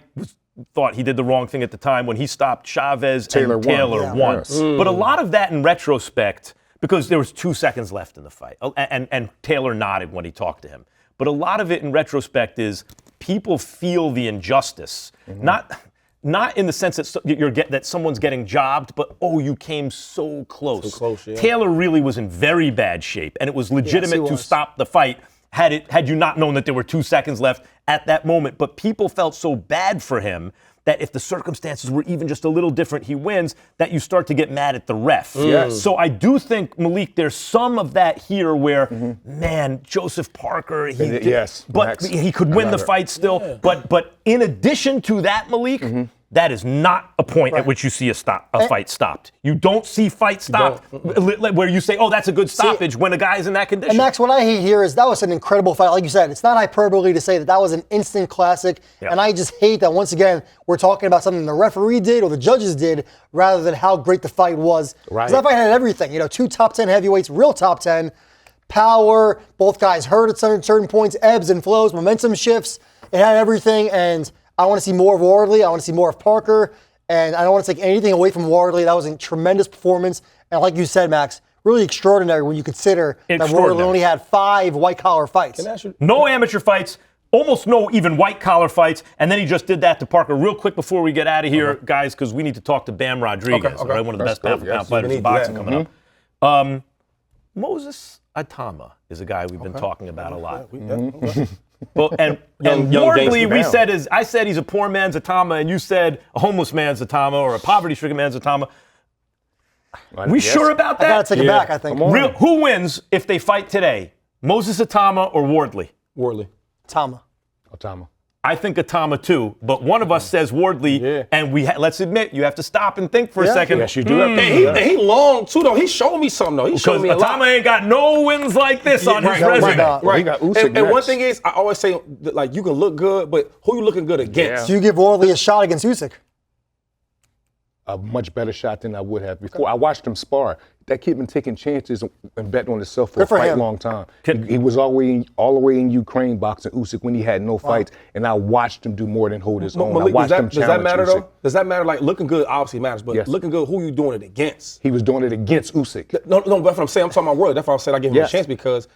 thought he did the wrong thing at the time when he stopped Chavez and Taylor won. But a lot of that in retrospect, because there was 2 seconds left in the fight, and Taylor nodded when he talked to him. But a lot of it in retrospect is people feel the injustice, not in the sense that that someone's getting jobbed, but you came so close. So close, yeah. Taylor really was in very bad shape, and it was legitimate to stop the fight had you not known that there were 2 seconds left at that moment. But people felt so bad for him that if the circumstances were even just a little different, he wins, that you start to get mad at the ref. Yes. So I do think, Malik, there's some of that here where, man, Joseph Parker, but he could win the fight still. Yeah. But in addition to that, Malik, that is not a point at which you see a fight stopped. You don't see fight stopped where you say, that's a good stoppage when a guy's in that condition. And Max, what I hate here is that was an incredible fight. Like you said, it's not hyperbole to say that was an instant classic. Yeah. And I just hate that, once again, we're talking about something the referee did or the judges did rather than how great the fight was. Right. Because that fight had everything. 2 top 10 heavyweights, real top 10, power, both guys hurt at certain points, ebbs and flows, momentum shifts. It had everything, and I want to see more of Wardley. I want to see more of Parker. And I don't want to take anything away from Wardley. That was a tremendous performance. And like you said, Max, really extraordinary when you consider that Wardley only had 5 white-collar fights. No amateur fights, almost no even white-collar fights. And then he just did that to Parker. Real quick before we get out of here, guys, because we need to talk to Bam Rodriguez, right? One of the best pound-for-pound fighters in boxing coming up. Moses Atama is a guy we've been talking about a lot. Well, and Wardley, I said he's a poor man's Atama, and you said a homeless man's Atama or a poverty-stricken man's Atama. We sure about that? I got to take it back, I think. Who wins if they fight today? Moses Atama or Wardley? Wardley. Atama. I think Atama too, but one of us says Wardley, and let's admit, you have to stop and think for a second. Yes, you do. He long too, though. He showed me something, though. He showed me a lot. Atama ain't got no wins like this on his resume. Right. He got Usyk and one thing is, I always say, like, you can look good, but who you looking good against? Do you give Wardley a shot against Usyk? A much better shot than I would have before. I watched him spar. That kid been taking chances and betting on himself for a quite long time. He was all the way in Ukraine boxing Usyk when he had no fights, and I watched him do more than hold his own. Malik, I watched him challenge does that matter, Usyk. though? Does that matter? Like, looking good obviously matters, but looking good, who you doing it against? He was doing it against Usyk. No, that's what I'm saying. I'm talking about Wardley. That's why I said I gave him a chance, because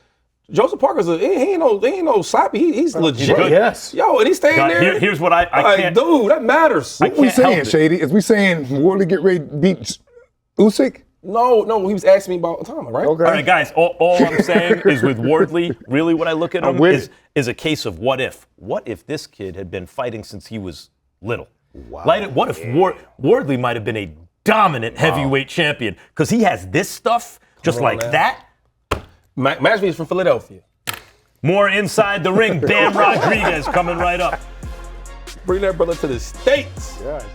Joseph Parker's he ain't no sloppy. He's legit. Yes. Yo, and he's staying there. Here's what I can't. Dude, that matters. What we saying, Shady? Is we saying Wardley get ready to beat Usyk? No, he was asking me about Atama, right? Okay. All right, guys, all I'm saying is with Wardley, really what I look at him is a case of what if. What if this kid had been fighting since he was little? Wow. What if Wardley might have been a dominant heavyweight champion? Because he has this stuff just like that. Match me is from Philadelphia. More Inside the Ring. Bam Rodriguez coming right up. Bring that brother to the States. Yes.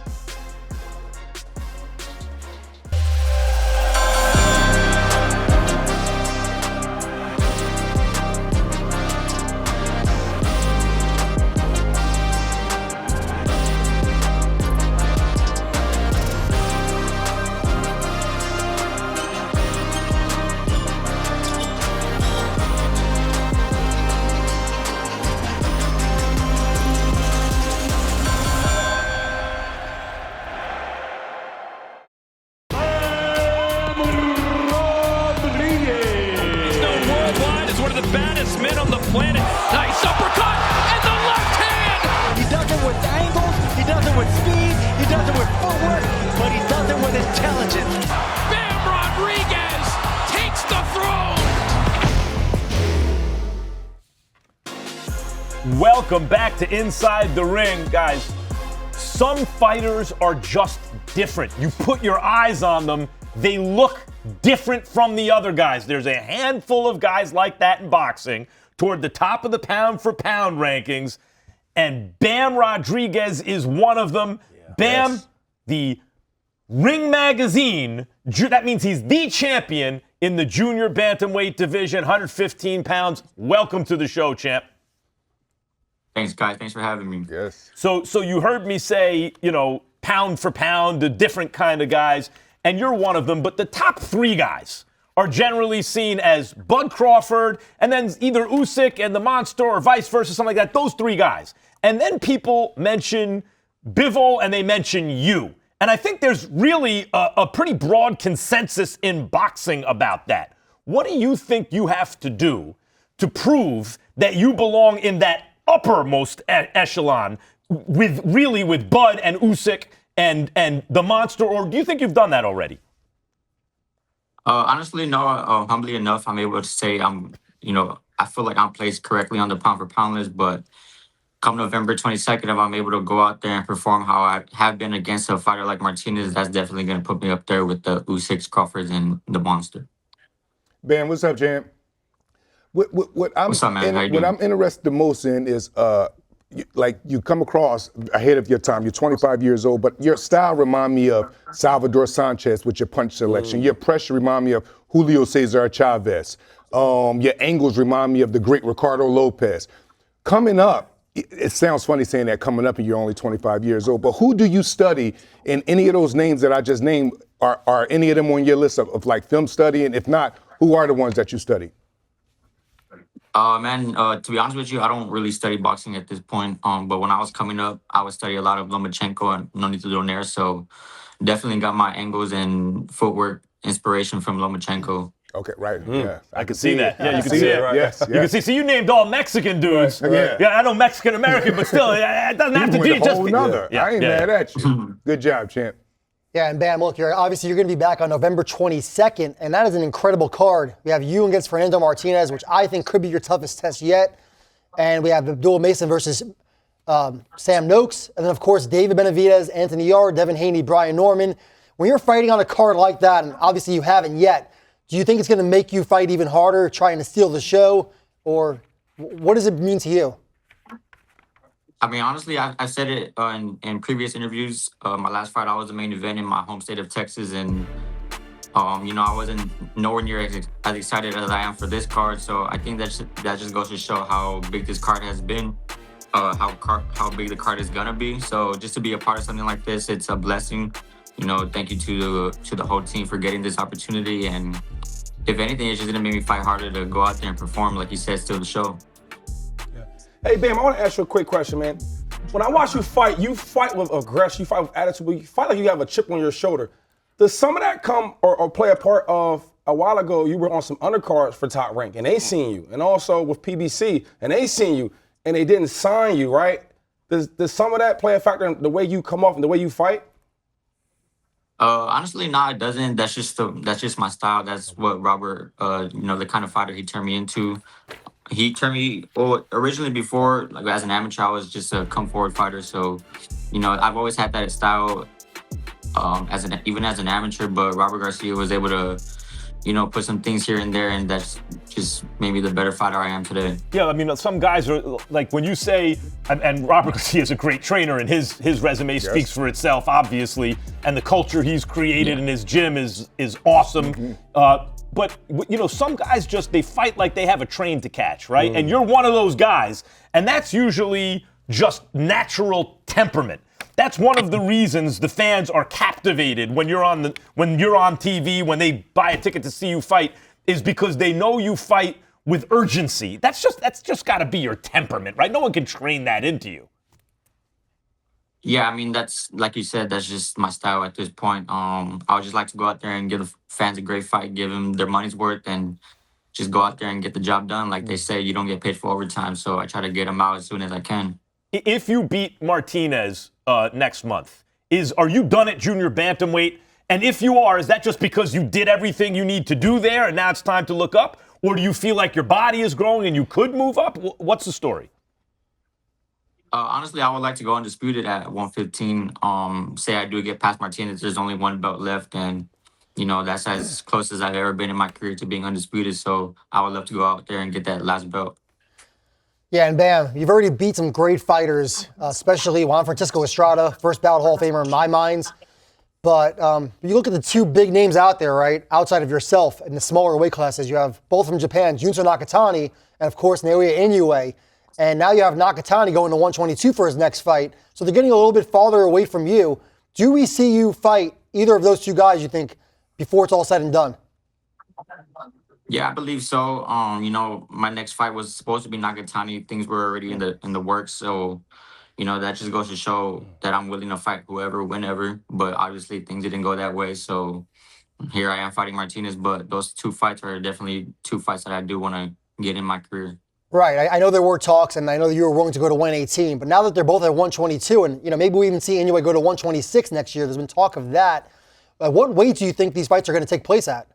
Welcome back to Inside the Ring, guys. Some fighters are just different. You put your eyes on them, they look different from the other guys. There's a handful of guys like that in boxing toward the top of the pound-for-pound rankings, and Bam Rodriguez is one of them. Yeah. Bam, yes. The Ring Magazine, that means he's the champion in the junior bantamweight division, 115 pounds. Welcome to the show, champ. Thanks, guys. Thanks for having me. Yes. So you heard me say, pound for pound, the different kind of guys, and you're one of them. But the top three guys are generally seen as Bud Crawford, and then either Usyk and the Monster, or vice versa, something like that. Those three guys. And then people mention Bivol, and they mention you. And I think there's really a pretty broad consensus in boxing about that. What do you think you have to do to prove that you belong in that uppermost echelon with Bud and Usyk and the Monster, or do you think you've done that already? Honestly, no. Humbly enough, I'm able to say I feel like I'm placed correctly on the pound for pound list, but come November 22nd, if I'm able to go out there and perform how I have been against a fighter like Martinez, that's definitely going to put me up there with the Usyks, Crawfords, and the Monster. Ben, what's up, champ? What I'm interested the most in is you come across ahead of your time. You're 25 years old, but your style remind me of Salvador Sanchez with your punch selection. Your pressure remind me of Julio Cesar Chavez. Your angles remind me of the great Ricardo Lopez. Coming up, it sounds funny saying that coming up and you're only 25 years old, but who do you study in any of those names that I just named? Are any of them on your list of like film study? And if not, who are the ones that you study? To be honest with you, I don't really study boxing at this point. But when I was coming up, I would study a lot of Lomachenko and Nonito Donaire. So definitely got my angles and footwork inspiration from Lomachenko. Okay, right. Yeah, I can see that. Yeah, you can see it. Right. Yes, you can see. So you named all Mexican dudes. Right. Yeah, I know Mexican American, but still, it doesn't have to be just. I ain't mad at you. Good job, champ. Yeah, and Bam, look, you're going to be back on November 22nd, and that is an incredible card. We have you against Fernando Martinez, which I think could be your toughest test yet. And we have Abdul Mason versus Sam Noakes. And then, of course, David Benavidez, Anthony Yarde, Devin Haney, Brian Norman. When you're fighting on a card like that, and obviously you haven't yet, do you think it's going to make you fight even harder, trying to steal the show? Or what does it mean to you? I mean, honestly, I said it in previous interviews. My last fight, I was the main event in my home state of Texas, and I wasn't nowhere near as excited as I am for this card. So I think that just goes to show how big this card has been, how big the card is gonna be. So just to be a part of something like this, it's a blessing. Thank you to the whole team for getting this opportunity, and if anything, it's just gonna make me fight harder to go out there and perform, like you said, steal the show. Hey, Bam, I want to ask you a quick question, man. When I watch you fight with aggression, you fight with attitude, but you fight like you have a chip on your shoulder. Does some of that come or play a part of a while ago you were on some undercards for Top Rank, and they seen you, and also with PBC, and they seen you, and they didn't sign you, right? Does some of that play a factor in the way you come off and the way you fight? Honestly, no, it doesn't. That's just my style. That's what Robert, the kind of fighter he turned me into. He turned me, originally before, like as an amateur, I was just a come forward fighter. So, I've always had that style even as an amateur, but Robert Garcia was able to, put some things here and there, and that's just maybe the better fighter I am today. Yeah, I mean, some guys are, like when you say, and Robert Garcia is a great trainer, and his resume speaks for itself, obviously, and the culture he's created in his gym is awesome. Mm-hmm. But, some guys they fight like they have a train to catch, right? And you're one of those guys, and that's usually just natural temperament. That's one of the reasons the fans are captivated when you're on TV, when they buy a ticket to see you fight, is because they know you fight with urgency. That's just got to be your temperament, right? No one can train that into you. Yeah, I mean, that's, like you said, that's just my style at this point. I would just like to go out there and give the fans a great fight, give them their money's worth, and just go out there and get the job done. Like they say, you don't get paid for overtime, so I try to get them out as soon as I can. If you beat Martinez next month, are you done at junior bantamweight? And if you are, is that just because you did everything you need to do there and now it's time to look up? Or do you feel like your body is growing and you could move up? What's the story? Honestly, I would like to go undisputed at 115. Say I do get past Martinez, there's only one belt left, and that's as close as I've ever been in my career to being undisputed. So I would love to go out there and get that last belt. Yeah, and Bam, you've already beat some great fighters, especially Juan Francisco Estrada, first ballot Hall of Famer in my mind. But you look at the two big names out there, right, outside of yourself in the smaller weight classes. You have both from Japan, Junso Nakatani, and of course Naoya Inoue. And now you have Nakatani going to 122 for his next fight. So they're getting a little bit farther away from you. Do we see you fight either of those two guys, you think, before it's all said and done? Yeah, I believe so. My next fight was supposed to be Nakatani. Things were already in the works. So, that just goes to show that I'm willing to fight whoever, whenever. But obviously things didn't go that way. So here I am fighting Martinez. But those two fights are definitely two fights that I do want to get in my career. Right. I know there were talks, and I know that you were willing to go to 118. But now that they're both at 122, and maybe we even see Inoue go to 126 next year, there's been talk of that. What weight do you think these fights are going to take place at?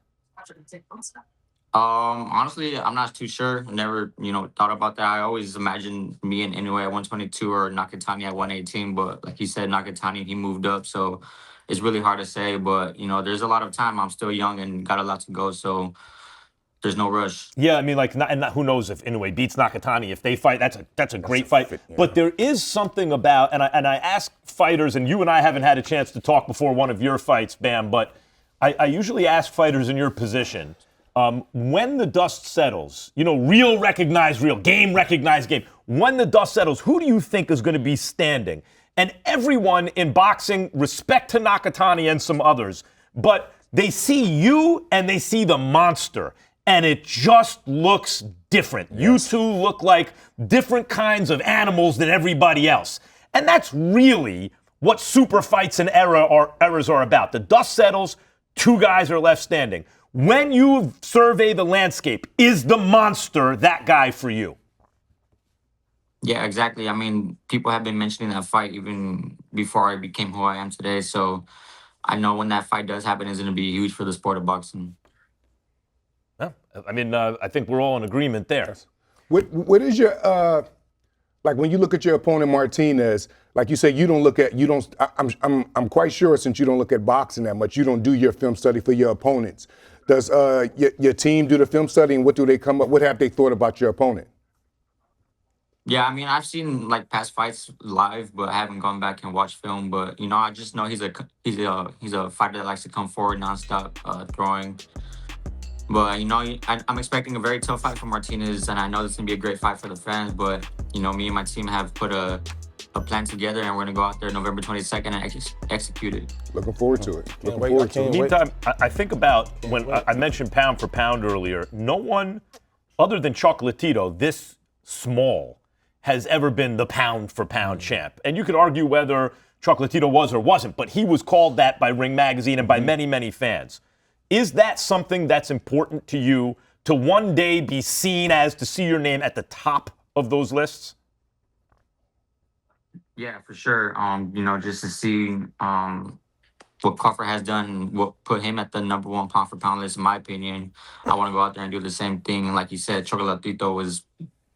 Honestly, I'm not too sure. Never, thought about that. I always imagined me and Inoue at 122 or Nakatani at 118. But like you said, Nakatani, he moved up. So it's really hard to say. But, there's a lot of time. I'm still young and got a lot to go. So there's no rush. Yeah, I mean, who knows if Inoue beats Nakatani. If they fight, that's a great fight. Yeah. But there is something about, and I ask fighters, and you and I haven't had a chance to talk before one of your fights, Bam, but I usually ask fighters in your position, when the dust settles, real recognize real, game recognize game, when the dust settles, who do you think is going to be standing? And everyone in boxing, respect to Nakatani and some others, but they see you and they see the monster. And it just looks different. Yes. You two look like different kinds of animals than everybody else. And that's really what super fights and eras are about. The dust settles, two guys are left standing. When you survey the landscape, is the monster that guy for you? Yeah, exactly. I mean, people have been mentioning that fight even before I became who I am today. So I know when that fight does happen, it's going to be huge for the sport of boxing. Yeah, I mean, I think we're all in agreement there. What is your like when you look at your opponent Martinez? Like you say, I'm quite sure since you don't look at boxing that much, you don't do your film study for your opponents. Does your team do the film study, and what do they come up? What have they thought about your opponent? Yeah, I mean, I've seen past fights live, but I haven't gone back and watched film. But I just know he's a fighter that likes to come forward nonstop, throwing. But, I'm expecting a very tough fight from Martinez, and I know this is going to be a great fight for the fans. But, me and my team have put a plan together, and we're going to go out there November 22nd and execute it. Looking forward to it. Meantime, I think about when I mentioned pound for pound earlier, no one other than Chocolatito this small has ever been the pound for pound champ. And you could argue whether Chocolatito was or wasn't, but he was called that by Ring Magazine and by many, many fans. Is that something that's important to you to one day be seen as, to see your name at the top of those lists? Yeah, for sure. Just to see what Crawford has done, what put him at the number one pound for pound list, in my opinion. I want to go out there and do the same thing. And like you said, Chocolatito was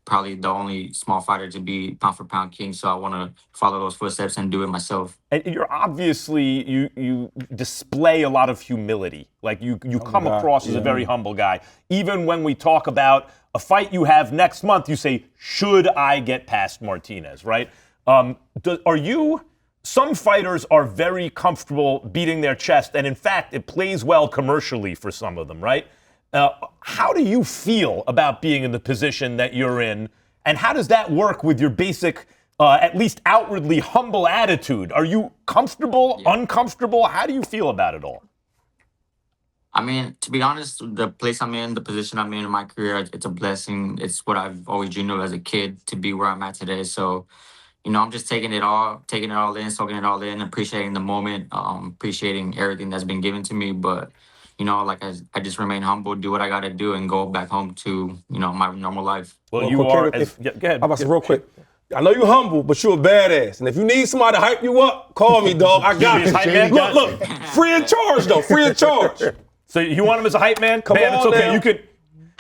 probably the only small fighter to be pound for pound king, so I want to follow those footsteps and do it myself. And you're obviously, you display a lot of humility. Like you come across as a very humble guy. Even when we talk about a fight you have next month, you say, should I get past Martinez, right? Some fighters are very comfortable beating their chest, and in fact, it plays well commercially for some of them, right? How do you feel about being in the position that you're in, and how does that work with your basic, at least outwardly humble attitude? Are you comfortable, uncomfortable? How do you feel about it all? I mean, to be honest, the place I'm in, the position I'm in my career, it's a blessing. It's what I've always dreamed of as a kid, to be where I'm at today. So, I'm just taking it all in, soaking it all in, appreciating the moment, appreciating everything that's been given to me. But I just remain humble, do what I got to do, and go back home to, my normal life. Well, you are. Go ahead. I'm about to say real quick. I know you're humble, but you're a badass. And if you need somebody to hype you up, call me, dog. I got you. Look, free of charge, though. Free of charge. So you want him as a hype man? Come on, it's okay. now.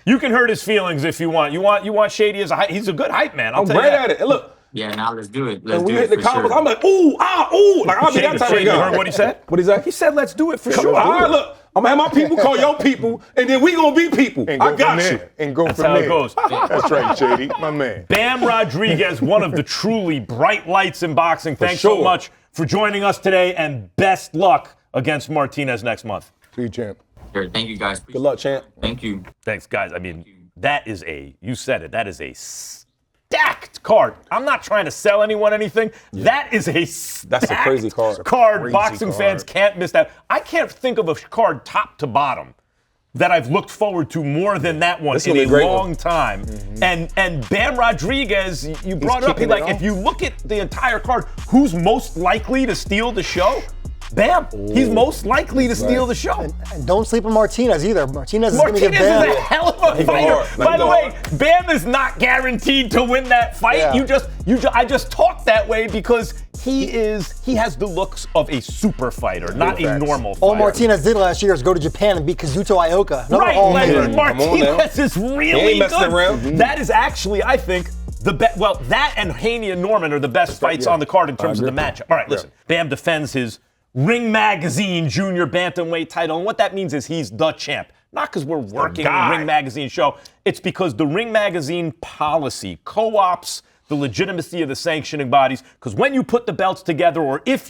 You can hurt his feelings if you want. You want Shady as a hype. He's a good hype man. I'm great at it. And look, Yeah, now let's do it. Let's And we do hit it the for comments. sure. I'm like, ooh, ooh. Like, I'll be that type of You guy. heard what he said? What he said? He said, let's do it for Sure. sure. All right, look. I'm gonna have my people call your people, and then we gonna be people. And go I got from you. there. And go That's from how it there. goes. That's right, Shady. My man. Bam Rodriguez, one of the truly bright lights in boxing. Thanks so sure. much for joining us today, and best luck against Martinez next month. See you, champ. Sure, thank you guys. Good luck, champ. Thank you. Thanks, guys. I mean, that is you said it, that is a stacked card. I'm not trying to sell anyone anything. Yeah. That is a stacked crazy card. Crazy boxing fans can't miss that. I can't think of a card top to bottom that I've looked forward to more than that one in a long time. And Bam Rodriguez, you brought it up. If you look at the entire card, who's most likely to steal the show? Bam. He's most likely to steal the show. And don't sleep on Martinez either. Martinez is going to get Bam. Is a hell of a fighter. By the way, Bam is not guaranteed to win that fight. Yeah. I just talk that way because he has the looks of a super fighter, not a normal fighter. All Martinez did last year is go to Japan and beat Kazuto Ioka. Martinez is really good. Around. That is actually, I think, that and Haney and Norman are the best fights on the card in terms of the matchup. All right, listen. Bam defends his Ring Magazine Junior Bantamweight title, and what that means is he's the champ. Not because we're working a Ring Magazine show. It's because the Ring Magazine policy co-ops the legitimacy of the sanctioning bodies, because when you put the belts together, or if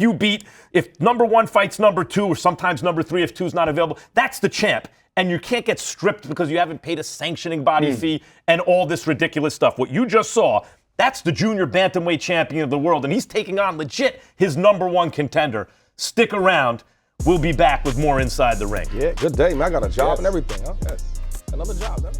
number one fights number two, or sometimes number three if two's not available, that's the champ. And you can't get stripped because you haven't paid a sanctioning body fee and all this ridiculous stuff. What you just saw, that's the junior bantamweight champion of the world, and he's taking on legit his number one contender. Stick around. We'll be back with more Inside the Ring. Yeah, good day, man. I got a job and everything. Huh? Yes. Another job, man.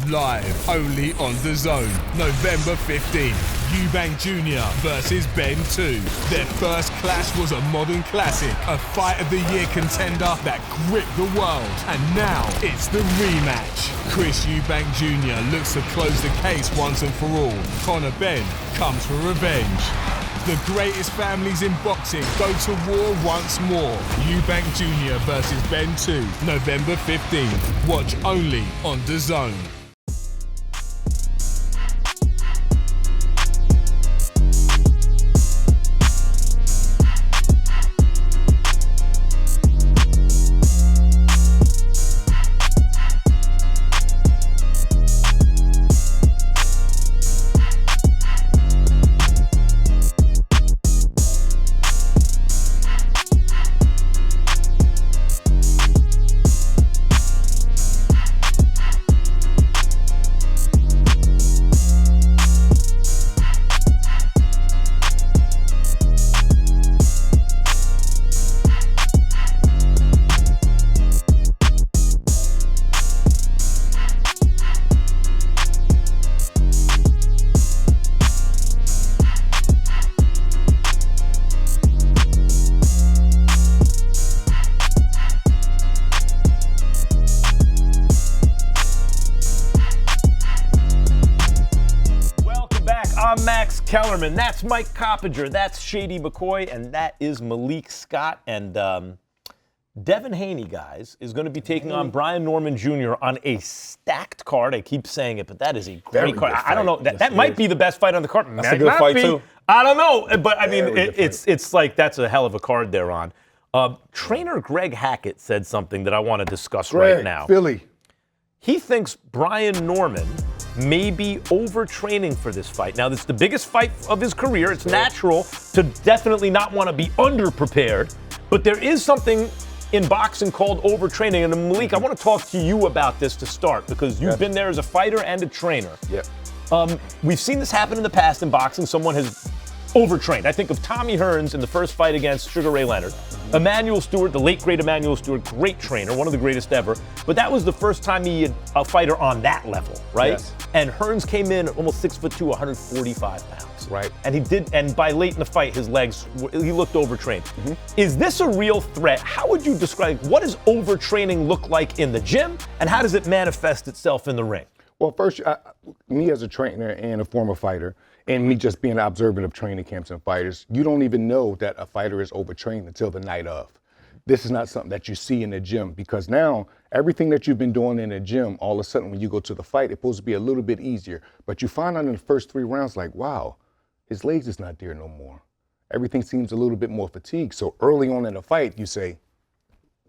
Live only on The Zone, November 15th. Eubank Jr. versus Ben 2. Their first clash was a modern classic, a fight of the year contender that gripped the world. And now it's the rematch. Chris Eubank Jr. looks to close the case once and for all. Conor Benn comes for revenge. The greatest families in boxing go to war once more. Eubank Jr. versus Ben 2, November 15th. Watch only on The Zone. Kellerman, that's Mike Coppinger, that's Shady McCoy, and that is Malik Scott. And Devin Haney, guys, is going to be taking on Brian Norman Jr. on a stacked card. I keep saying it, but that is a great card. I don't know. That might be the best fight on the card. That's a good fight, too. I don't know. But, I mean, it's like that's a hell of a card they're on. Trainer Greg Hackett said something that I want to discuss right now. Philly. He thinks Brian Norman may be overtraining for this fight. Now, this is the biggest fight of his career. It's natural to definitely not want to be underprepared, but there is something in boxing called overtraining. And Malik, I want to talk to you about this to start, because you've been there as a fighter and a trainer. Yep. We've seen this happen in the past in boxing. Someone has overtrained. I think of Tommy Hearns in the first fight against Sugar Ray Leonard. Emmanuel Stewart, the late great Emmanuel Stewart, great trainer, one of the greatest ever. But that was the first time he had a fighter on that level, right? Yes. And Hearns came in almost 6'2", 145 pounds. Right. And by late in the fight, his legs, he looked overtrained. Is this a real threat? How would you describe, what does overtraining look like in the gym, and how does it manifest itself in the ring? Well, first, me as a trainer and a former fighter, and me just being observant of training camps and fighters, you don't even know that a fighter is overtrained until the night of. This is not something that you see in the gym, because now everything that you've been doing in the gym, all of a sudden when you go to the fight, it's supposed to be a little bit easier. But you find out in the first 3 rounds, like, wow, his legs is not there no more. Everything seems a little bit more fatigued. So early on in the fight, you say,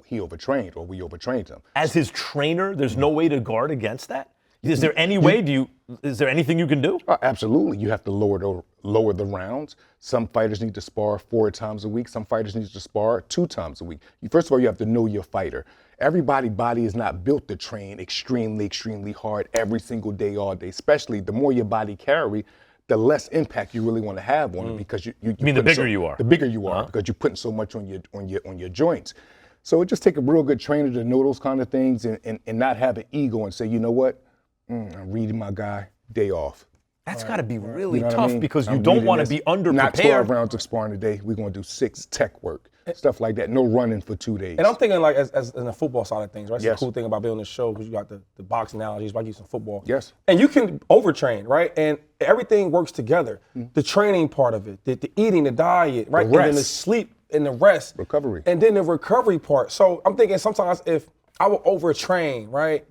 he overtrained, or we overtrained him. As his trainer, there's no way to guard against that? Is there any way? Is there anything you can do? Absolutely. You have to lower the rounds. Some fighters need to spar 4 times a week. Some fighters need to spar 2 times a week. First of all, you have to know your fighter. Everybody's body is not built to train extremely, extremely hard every single day, all day. Especially the more your body carry, the less impact you really want to have on it, because you mean the bigger you are. The bigger you are, because you're putting so much on your joints. So it just takes a real good trainer to know those kind of things and not have an ego and say, you know what, I'm reading my guy, day off. That's got to be really You know what tough, I mean? because you I'm don't reading want to this. be underprepared. Not 12 rounds of sparring a day. We're going to do 6 tech work, stuff like that. No running for 2 days. And I'm thinking like as in the football side of things, right? It's Yes. a cool thing about being on this show, because you got the boxing analogies, but I use some football. Yes. And you can overtrain, right? And everything works together. The training part of it, the eating, the diet, right? The And then the rest. sleep and the rest. Recovery. And then the recovery part. So I'm thinking sometimes if I will overtrain, right?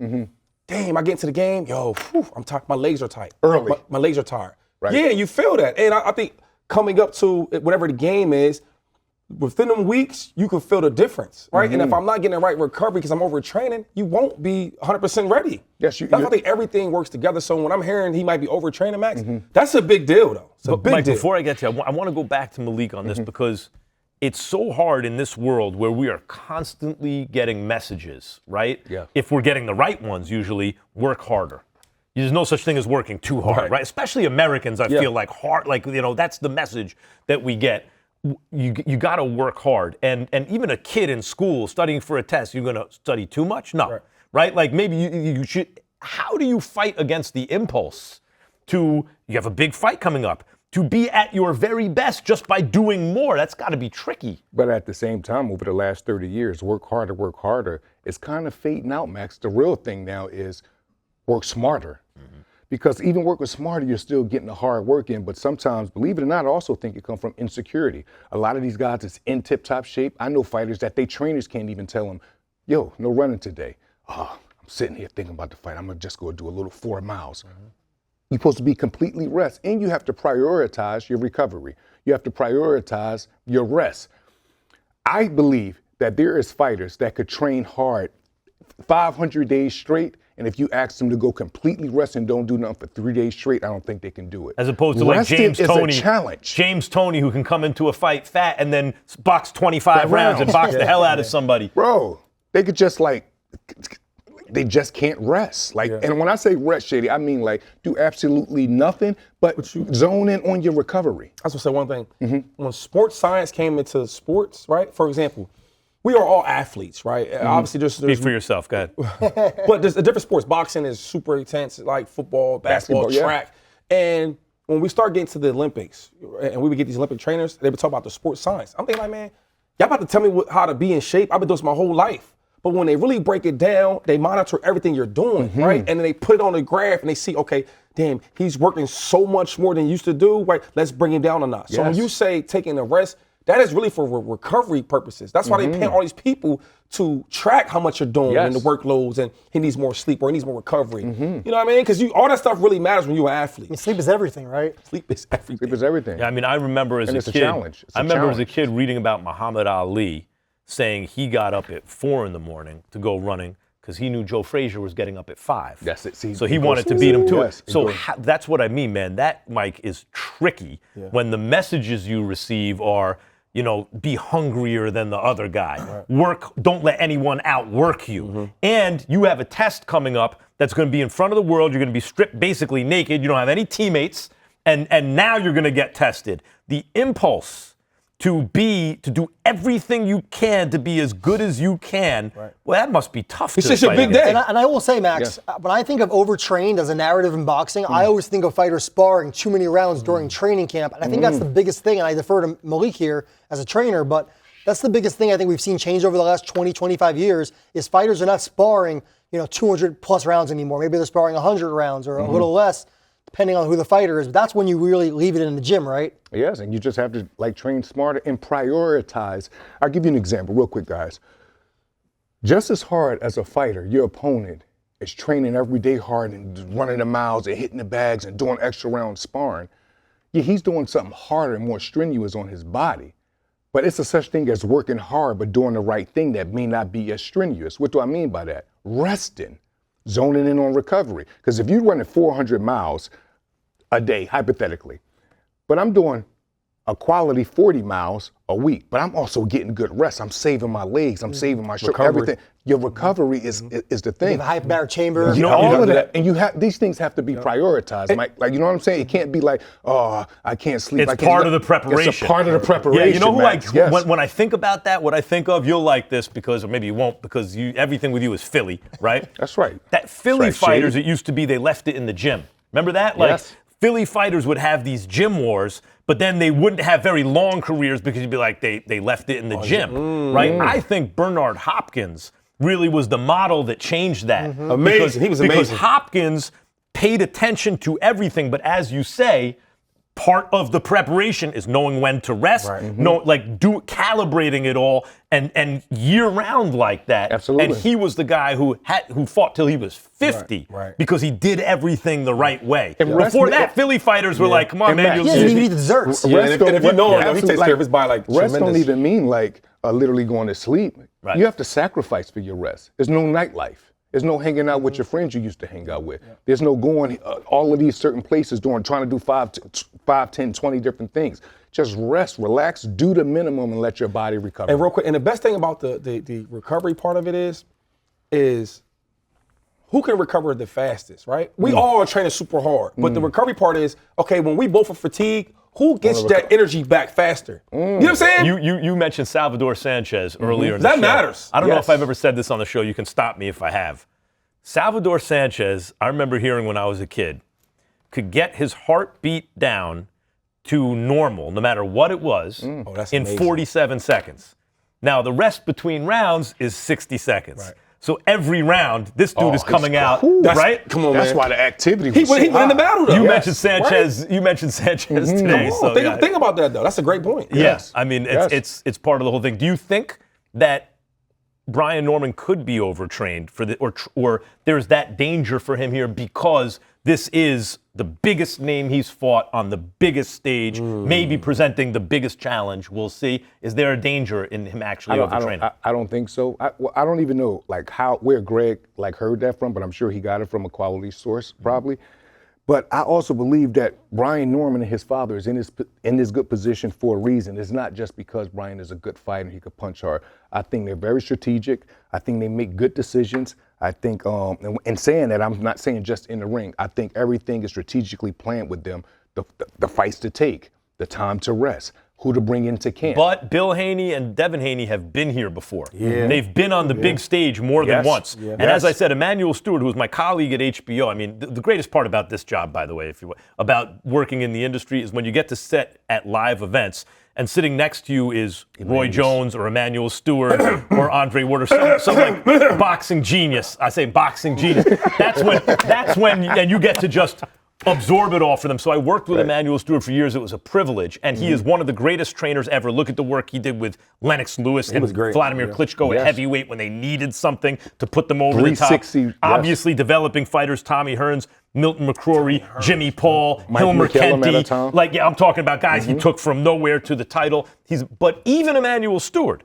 Damn, I get into the game, I'm tired. My legs are tight. Early. My legs are tired. Right. Yeah, you feel that. And I think coming up to whatever the game is, within them weeks, you can feel the difference, right? And if I'm not getting the right recovery because I'm overtraining, you won't be 100% ready. Yes, That's why I think everything works together. So when I'm hearing he might be overtraining, Max, that's a big deal, though. It's a big Mike, deal. before I get to you, I want to go back to Malik on this, because it's so hard in this world where we are constantly getting messages, right? Yeah. If we're getting the right ones, usually work harder. There's no such thing as working too hard, right? Especially Americans, I feel like hard, like, that's the message that we get. You got to work hard. And even a kid in school studying for a test, you're going to study too much? No, right? Like maybe you should. How do you fight against the impulse you have a big fight coming up, to be at your very best just by doing more? That's got to be tricky. But at the same time, over the last 30 years, work harder. It's kind of fading out, Max. The real thing now is work smarter. Because even working smarter, you're still getting the hard work in. But sometimes, believe it or not, I also think it comes from insecurity. A lot of these guys is in tip-top shape. I know fighters that they trainers can't even tell them, yo, no running today. Oh, I'm sitting here thinking about the fight. I'm going to just go do a little 4 miles. You're supposed to be completely rest. And you have to prioritize your recovery. You have to prioritize your rest. I believe that there is fighters that could train hard 500 days straight, and if you ask them to go completely rest and don't do nothing for 3 days straight, I don't think they can do it. As opposed to like James Toney. Is a challenge. James Toney, who can come into a fight fat and then box 25 rounds and box the hell out of somebody. Bro, they could just they just can't rest. And when I say rest, Shady, I mean do absolutely nothing but zone in on your recovery. I was going to say one thing. When sports science came into sports, right? For example, we are all athletes, right? Obviously, there's Speak for yourself, go ahead. but there's a different sports. Boxing is super intense, like football, basketball, track. And when we start getting to the Olympics, and we would get these Olympic trainers, they would talk about the sports science. I'm thinking like, man, y'all about to tell me how to be in shape? I've been doing this my whole life. But when they really break it down, they monitor everything you're doing, right? And then they put it on the graph and they see, okay, damn, he's working so much more than he used to do, right? Let's bring him down a notch. So when you say taking a rest, that is really for recovery purposes. That's why they pay all these people to track how much you're doing and the workloads, and he needs more sleep or he needs more recovery. You know what I mean? Because all that stuff really matters when you're an athlete. I mean, sleep is everything, right? Sleep is everything. Sleep is everything. Yeah, I mean, I remember as a kid. It's a challenge. I remember as a kid reading about Muhammad Ali saying he got up at 4 a.m. to go running because he knew Joe Frazier was getting up at 5. That's it. See, so he wanted to beat him to it. So goes. that's what I mean, man. That, Mike, is tricky when the messages you receive are, be hungrier than the other guy. Work, don't let anyone outwork you. And you have a test coming up that's going to be in front of the world. You're going to be stripped basically naked. You don't have any teammates. And now you're going to get tested. The impulse to do everything you can to be as good as you can, well, that must be tough. It's just a big day. And I will say, Max, when I think of overtrained as a narrative in boxing, I always think of fighters sparring too many rounds during training camp. And I think that's the biggest thing, and I defer to Malik here as a trainer, but that's the biggest thing I think we've seen change over the last 20, 25 years is fighters are not sparring, 200 plus rounds anymore. Maybe they're sparring 100 rounds or a little less. depending on who the fighter is. But that's when you really leave it in the gym, right? Yes, and you just have to like train smarter and prioritize. I'll give you an example real quick, guys. Just as hard as a fighter, your opponent is training every day hard and running the miles and hitting the bags and doing extra rounds sparring. Yeah, he's doing something harder and more strenuous on his body. But it's a such thing as working hard but doing the right thing that may not be as strenuous. What do I mean by that? Resting, zoning in on recovery. Because if you're running 400 miles a day, hypothetically, but I'm doing a quality 40 miles a week, but I'm also getting good rest. I'm saving my legs, I'm saving my shoulder, everything. Your recovery is the thing. You have a hyperbaric chamber. All of that. And these things have to be prioritized, Mike. Like, you know what I'm saying? It can't be like, oh, I can't sleep. It's part of the preparation. It's a part of the preparation. Yeah, you know who yes. when I think about that, what I think of, you'll like this because, or maybe you won't, because everything with you is Philly, right? That's right. That Philly That's right, fighters, Shady. it used to be they left it in the gym. Remember that? Like, Yes. Philly fighters would have these gym wars, but then they wouldn't have very long careers because you'd be like, they left it in the gym, right? I think Bernard Hopkins really was the model that changed that. Amazing. He was amazing. Because Hopkins paid attention to everything, but as you say, part of the preparation is knowing when to rest, calibrating it all, and year round like that. Absolutely. And he was the guy who fought till he was 50 because he did everything the right way. And before that, Philly fighters were like, "Come on, man, He doesn't even need desserts. And if you know him, he takes care of his body like rest tremendous. don't even mean like literally going to sleep. Right. You have to sacrifice for your rest. There's no nightlife. There's no hanging out with your friends you used to hang out with. There's no going all of these certain places trying to do 5, 10, 20 different things. Just rest, relax, do the minimum, and let your body recover. And real quick, and the best thing about the recovery part of it is who can recover the fastest, right? We all are training super hard, but the recovery part is, okay, when we both are fatigued, who gets that energy back faster? You know what I'm saying? You mentioned Salvador Sanchez earlier in the show. That matters. I don't know if I've ever said this on the show. You can stop me if I have. Salvador Sanchez, I remember hearing when I was a kid, could get his heartbeat down to normal, no matter what it was, in amazing. 47 seconds. Now, the rest between rounds is 60 seconds. Right. So every round, this dude is coming out, right? Come on, That's man. why the activity was He went in the battle, though. You mentioned Sanchez. You mentioned Sanchez today. Come on, think about that, though. That's a great point. Yes. I mean, it's part of the whole thing. Do you think that Brian Norman could be overtrained or there's that danger for him here because this is the biggest name he's fought on the biggest stage, maybe presenting the biggest challenge? We'll see. Is there a danger in him actually overtraining? I don't think so. I don't even know where Greg heard that from, but I'm sure he got it from a quality source probably. But I also believe that Brian Norman and his father is in this good position for a reason. It's not just because Brian is a good fighter and he could punch hard. I think they're very strategic. I think they make good decisions. I think, and saying that, I'm not saying just in the ring. I think everything is strategically planned with them. The fights to take, the time to rest, who to bring into camp. But Bill Haney and Devin Haney have been here before. Yeah. They've been on the big stage more than once. Yeah. And as I said, Emmanuel Stewart, who was my colleague at HBO, I mean, the greatest part about this job, by the way, if you will, about working in the industry is when you get to sit at live events and sitting next to you is Roy Jones or Emmanuel Stewart or Andre Ward or some like boxing genius. I say boxing genius. That's when and you get to just absorb it all for them. So I worked with Emmanuel Stewart for years. It was a privilege. And he is one of the greatest trainers ever. Look at the work he did with Lennox Lewis and Vladimir Klitschko at heavyweight when they needed something to put them over the top. Obviously developing fighters, Tommy Hearns, Milton McCrory, Jimmy Paul, Hilmer Kenty. I'm talking about guys he took from nowhere to the title. But even Emmanuel Stewart,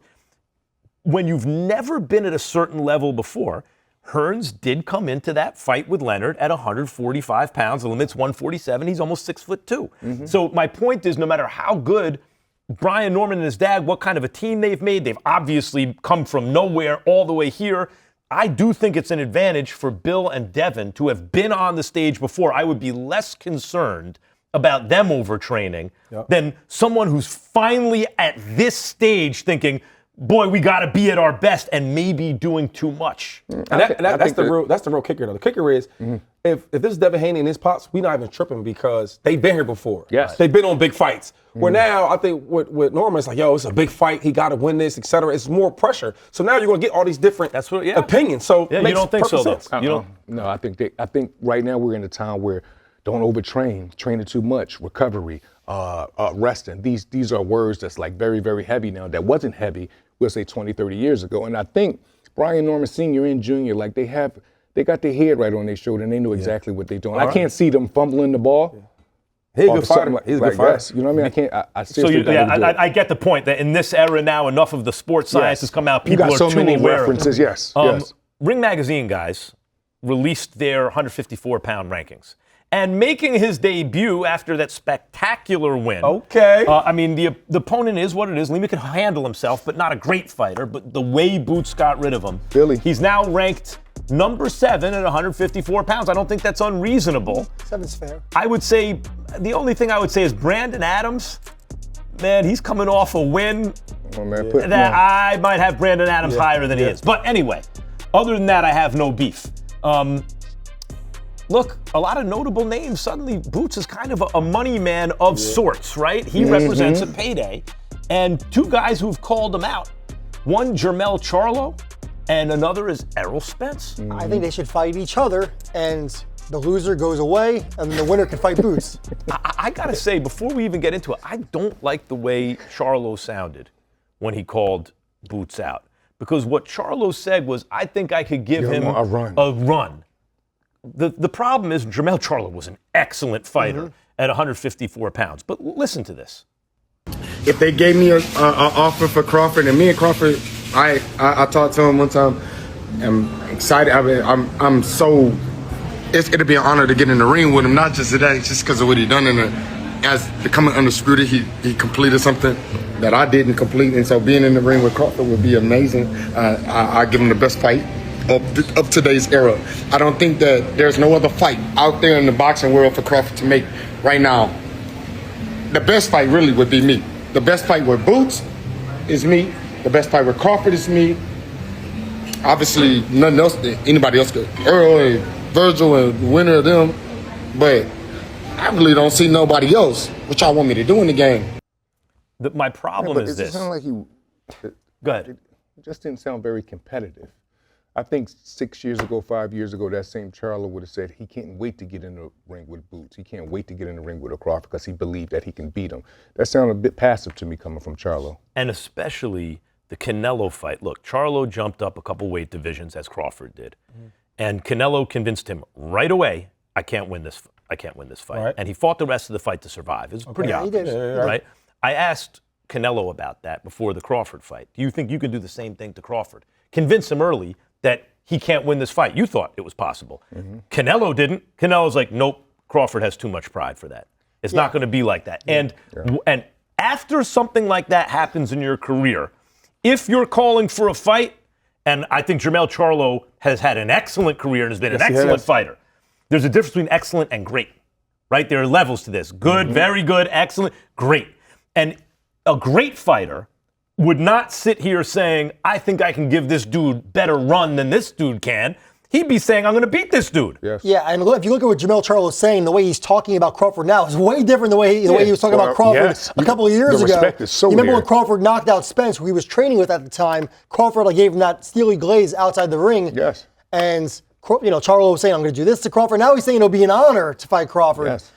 when you've never been at a certain level before, Hearns did come into that fight with Leonard at 145 pounds. The limit's 147. He's almost 6'2". So my point is, no matter how good Brian Norman and his dad, what kind of a team they've made, they've obviously come from nowhere all the way here. I do think it's an advantage for Bill and Devin to have been on the stage before. I would be less concerned about them overtraining than someone who's finally at this stage thinking, boy, we got to be at our best and maybe doing too much. And that's the real kicker, though. The kicker is, if this is Devin Haney and his pops, we're not even tripping because they've been here before. Yes. They've been on big fights. Where now, I think with Norman, it's like, yo, it's a big fight. He got to win this, et cetera. It's more pressure. So now you're going to get all these different opinions. So you don't think so, though? No, I think right now we're in a time where don't overtrain, training too much, recovery, resting. These are words that's like very, very heavy now. That wasn't heavy, we'll say 20, 30 years ago. And I think Brian Norman Sr. and Jr., like they got their head right on their shoulder and they know exactly what they're doing. I can't see them fumbling the ball. He's a good fighter. He's a good fighter. Yes, you know what I mean? I seriously I get the point that in this era now, enough of the sports science has come out. People you got are so many aware references. Yes. Ring Magazine guys released their 154-pound rankings. And making his debut after that spectacular win. Okay. I mean, the opponent is what it is. Lima can handle himself, but not a great fighter. But the way Boots got rid of him, he's now ranked number 7 at 154 pounds. I don't think that's unreasonable. 7's fair. I would say, the only thing I would say is Brandon Adams, man, he's coming off a win that I might have Brandon Adams higher than he is. But anyway, other than that, I have no beef. Look, a lot of notable names. Suddenly, Boots is kind of a money man of sorts, right? He represents a payday. And 2 guys who've called him out. One, Jermell Charlo, and another is Errol Spence. I think they should fight each other, and the loser goes away, and the winner can fight Boots. I gotta say, before we even get into it, I don't like the way Charlo sounded when he called Boots out. Because what Charlo said was, I think I could give him a run. The problem is Jermell Charlo was an excellent fighter at 154 pounds. But listen to this. If they gave me an offer for Crawford, and me and Crawford, I talked to him one time. I'm excited. I'm so. It'll be an honor to get in the ring with him, not just today, just because of what he done as becoming undisputed. He completed something that I didn't complete, and so being in the ring with Crawford would be amazing. I give him the best fight of today's era. I don't think that there's no other fight out there in the boxing world for Crawford to make right now. The best fight really would be me. The best fight with Boots is me. The best fight with Crawford is me. Obviously, nothing else, anybody else could. Earl and Virgil and the winner of them. But I really don't see nobody else. What y'all want me to do in the game? My problem is this. It sounded like Go ahead. It just didn't sound very competitive. I think 6 years ago, 5 years ago, that same Charlo would have said he can't wait to get in the ring with Boots. He can't wait to get in the ring with a Crawford because he believed that he can beat him. That sounded a bit passive to me coming from Charlo. And especially the Canelo fight. Look, Charlo jumped up a couple weight divisions as Crawford did. And Canelo convinced him right away, I can't win this fight. Right. And he fought the rest of the fight to survive. It was pretty obvious, right? I asked Canelo about that before the Crawford fight. Do you think you can do the same thing to Crawford? Convince him early that he can't win this fight. You thought it was possible. Canelo didn't. Canelo's like, nope, Crawford has too much pride for that. It's not going to be like that. And after something like that happens in your career, if you're calling for a fight, and I think Jermell Charlo has had an excellent career and has been an excellent fighter. There's a difference between excellent and great, right? There are levels to this. Good, very good, excellent, great. And a great fighter would not sit here saying, I think I can give this dude better run than this dude can. He'd be saying, I'm going to beat this dude. Yes. Yeah, and if you look at what Jermell Charlo is saying, the way he's talking about Crawford now is way different than the way he was talking about Crawford a couple of years ago. The respect is so you remember there. when Crawford knocked out Spence, who he was training with at the time? Crawford gave him that steely glaze outside the ring. Yes. And Charlo was saying, I'm going to do this to Crawford. Now he's saying it'll be an honor to fight Crawford. Yes.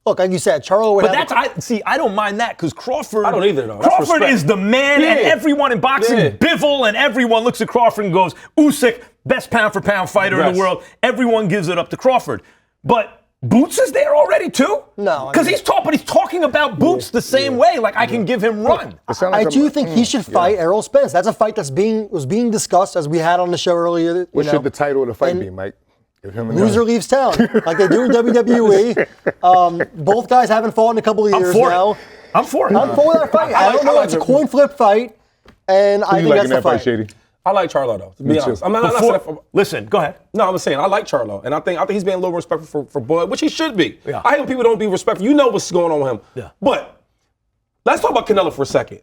Look, like you said, Charlo would have... I don't mind that because Crawford... I don't either, though. That's Crawford respect. is the man, and everyone in boxing, Bivol, and everyone looks at Crawford and goes, Usyk, best pound-for-pound fighter in the world. Everyone gives it up to Crawford. But Boots is there already, too? No. Because he's talking about Boots the same way, like I can give him run. I do think he should fight Errol Spence. That's a fight was being discussed, as we had on the show earlier. What should the title of the fight be, Mike? Loser leaves town, like they do in WWE. Both guys haven't fought in a couple of years now. I'm for it. I'm for that fight. I don't know. It's a coin flip fight, and I think that's the fight. Shady? I like Charlo, though, to be honest. I'm listen, go ahead. No, I'm saying I like Charlo, and I think he's being a little respectful for Bud, which he should be. Yeah. I hate when people don't be respectful. You know what's going on with him. Yeah. But let's talk about Canelo for a second.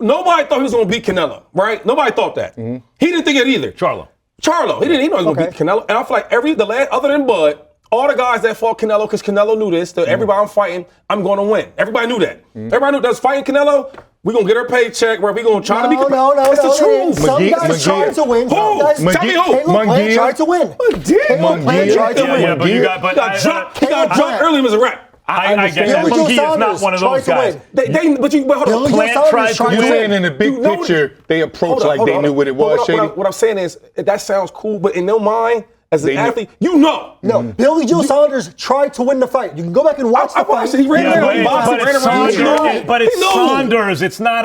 Nobody thought he was going to beat Canelo, right? Nobody thought that. He didn't think it either. Charlo. He didn't. He know he was going to beat Canelo. And I feel like other than Bud, all the guys that fought Canelo, because Canelo knew this, everybody I'm fighting, I'm going to win. Everybody knew that. Everybody knew that was fighting Canelo. We're going to get her paycheck, where we're going to try to be No. It's the truth. Some guys tried to win. Some guys Tell me who? Caleb Plant tried to win. Caleb Plant tried to win. Yeah, but you got, He got dropped early as a rep. I get that. Billy Monkey Joe is not Saunders one of those tried to guys. win. But hold on. Billy Joe Plant Saunders tried to tried You're to saying win. in the big picture, they approach like they knew what it was, Shady? What I'm saying is, that sounds cool, but in their mind, as an athlete, you know. No, Billy Joe Saunders tried to win the fight. You can go back and watch the fight. He ran Yeah, around. He boxed, but ran it's around. Saunders. But it's He knew. Saunders. It's not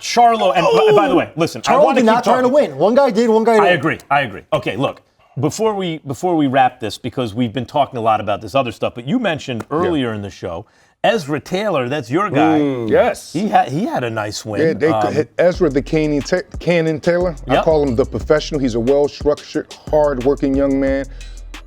Charlo. And by the way, listen, I Charlo want to did keep not try to talking. win. One guy did, one guy didn't. I agree. Okay, look. Before we wrap this, because we've been talking a lot about this other stuff, but you mentioned earlier in the show, Ezra Taylor, that's your guy. Yes. He had a nice win. Ezra the Cannon Taylor. I Yep. call him the professional. He's a well-structured, hard-working young man.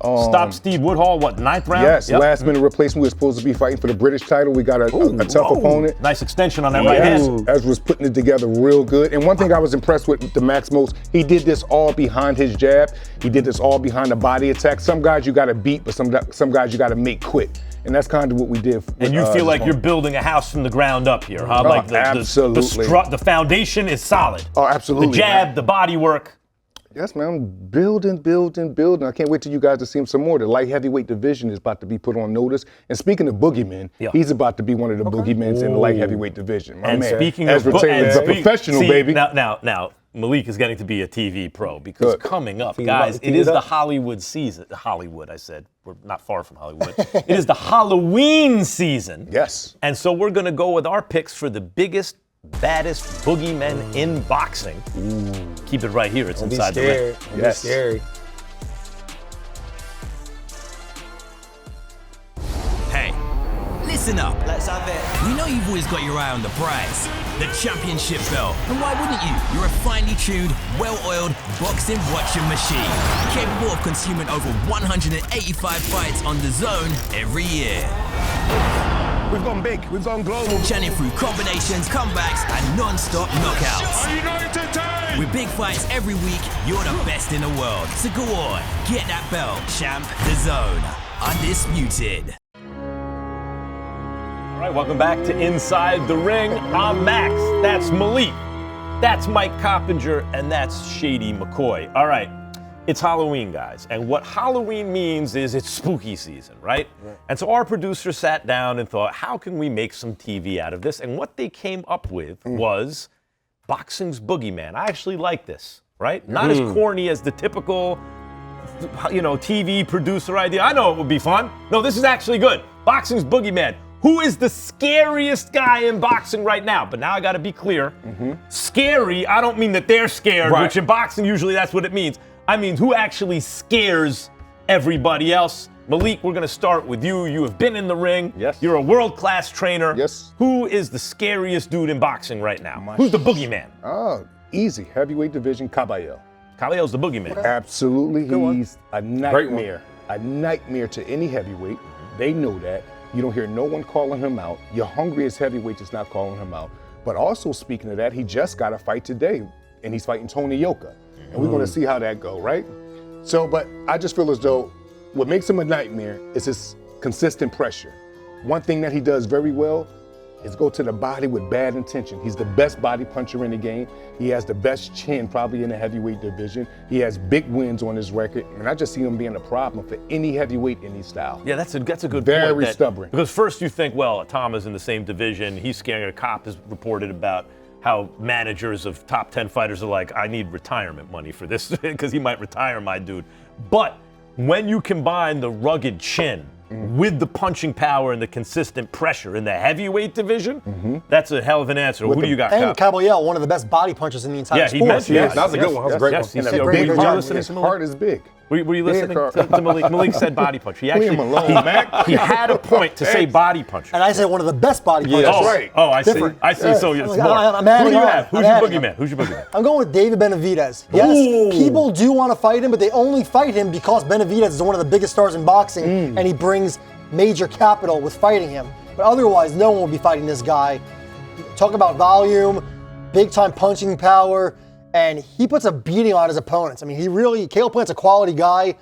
Stopped Steve Woodhall, what, 9th round? Yes, Yep. last-minute replacement. We were supposed to be fighting for the British title. We got a tough opponent. Nice extension on that right hand. Ezra's putting it together real good. And one thing I was impressed with the Max most, he did this all behind his jab. He did this all behind the body attack. Some guys you got to beat, but some guys you got to make quit. And that's kind of what we did. And you feel like you're building a house from the ground up here, huh? Oh, Like absolutely. The foundation is solid. Oh, absolutely. The jab, man. the body work. Yes, man. I'm building. I can't wait till you guys to see him some more. The light heavyweight division is about to be put on notice. And speaking of Boogeyman, he's about to be one of the Boogeymans in the light heavyweight division. My And man, speaking Ezra of Taylor is a professional, baby. Now, Malik is getting to be a TV pro because coming up, Team guys, up, it is the Hollywood season. Hollywood, I said. We're not far from Hollywood. It is the Halloween season. Yes. And so we're going to go with our picks for the biggest, baddest boogeymen in boxing. Keep it right here. It's inside the ring. Yes. Scary. Hey, listen up. Let's have it. We know you've always got your eye on the prize, the championship belt. And why wouldn't you? You're a finely tuned, well-oiled boxing watching machine, capable of consuming over 185 fights on the zone every year. We've gone big. We've gone global. Churning through combinations, comebacks, and non-stop knockouts. With big fights every week, you're the best in the world. So go on, get that belt, champ. The Zone. Undisputed. All right, welcome back to Inside the Ring. I'm Max. That's Malik. That's Mike Coppinger, and that's Shady McCoy. All right, it's Halloween, guys. And what Halloween means is it's spooky season, right? And so our producer sat down and thought, how can we make some TV out of this? And what they came up with was boxing's boogeyman. I actually like this, right? Not as corny as the typical, TV producer idea. I know it would be fun. No, this is actually good. Boxing's boogeyman. Who is the scariest guy in boxing right now? But now I got to be clear. Scary, I don't mean that they're scared, which in boxing usually that's what it means. I mean, who actually scares everybody else? Malik, we're going to start with you. You have been in the ring. Yes. You're a world-class trainer. Yes. Who is the scariest dude in boxing right now? Who's the boogeyman? Oh, easy. Heavyweight division, Caballero. Caballero's the boogeyman. Absolutely. He's a nightmare. A nightmare to any heavyweight. They know that. You don't hear no one calling him out. Your hungriest heavyweight just not calling him out. But also speaking of that, he just got a fight today, and he's fighting Tony Yoka. And we're going to see how that go, right? So, but I just feel as though what makes him a nightmare is his consistent pressure. One thing that he does very well is go to the body with bad intention. He's the best body puncher in the game. He has the best chin probably in the heavyweight division. He has big wins on his record. And I just see him being a problem for any heavyweight in his style. Yeah, that's a good point. Very stubborn. Because first you think, well, Tom is in the same division. He's scaring. A cop has reported about how managers of top 10 fighters are like, I need retirement money for this because he might retire my dude. But when you combine the rugged chin with the punching power and the consistent pressure in the heavyweight division, that's a hell of an answer. Who do you got? And Caballero, one of the best body punchers in the entire sport. He mentioned that was a good one. That was a great one. He's a were great you job. listening His to Malik? heart is big. Were you listening to Malik? Malik said body puncher. He Leave him alone, Mac. he had a point to say body puncher. And I said one of the best body punchers. That's right. Oh, I see. Different. I see. So it's more. I'm Who adding do you on. have? Who's I'm your adding boogeyman? Who's your boogeyman? I'm going with David Benavidez. Yes, people do want to fight him, but they only fight him because Benavidez is one of the biggest stars in boxing, and he brings major capital with fighting him. But otherwise, no one will be fighting this guy. Talk about volume, big-time punching power, and he puts a beating on his opponents. I mean, Caleb Plant's a quality guy.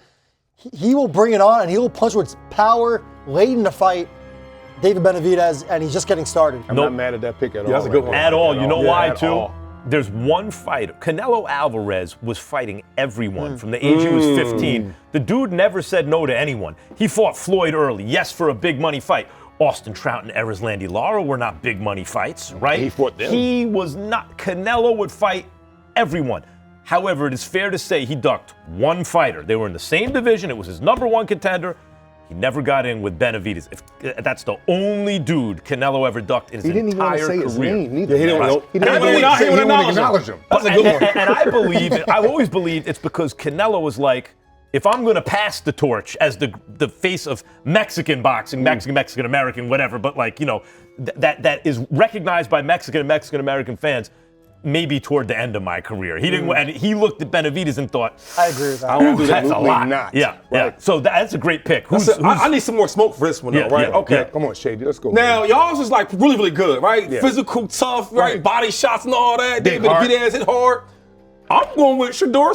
He will bring it on, and he will punch with power late in the fight. David Benavidez, and he's just getting started. I'm not mad at that pick at all. That's a good one. At all. You know why, too? All. There's one fighter. Canelo Alvarez was fighting everyone from the age he was 15. The dude never said no to anyone. He fought Floyd early, yes, for a big money fight. Austin Trout and Erislandy Lara were not big money fights, right? He fought them. He was not. Canelo would fight everyone. However, it is fair to say he ducked one fighter. They were in the same division. It was his number one contender. He never got in with Benavidez. That's the only dude Canelo ever ducked in his entire career. He didn't even want to say his name neither. Yeah, he didn't acknowledge him. That's a good one. And I believe, I've always believed it's because Canelo was like, if I'm going to pass the torch as the face of Mexican boxing, Mexican American, whatever, but like, you know, that is recognized by Mexican and Mexican American fans, maybe toward the end of my career. He didn't, and he looked at Benavidez and thought, I agree with that. That's a lot. Not. Yeah. Right. So that's a great pick. I need some more smoke for this one, though, right? Yeah, okay. yeah. Come on, Shady, let's go. Now, y'all's is like really, really good, right? Yeah. Physical, tough, right? Body shots and all that. Hit David hard. Benavidez hit hard. I'm going with Shakur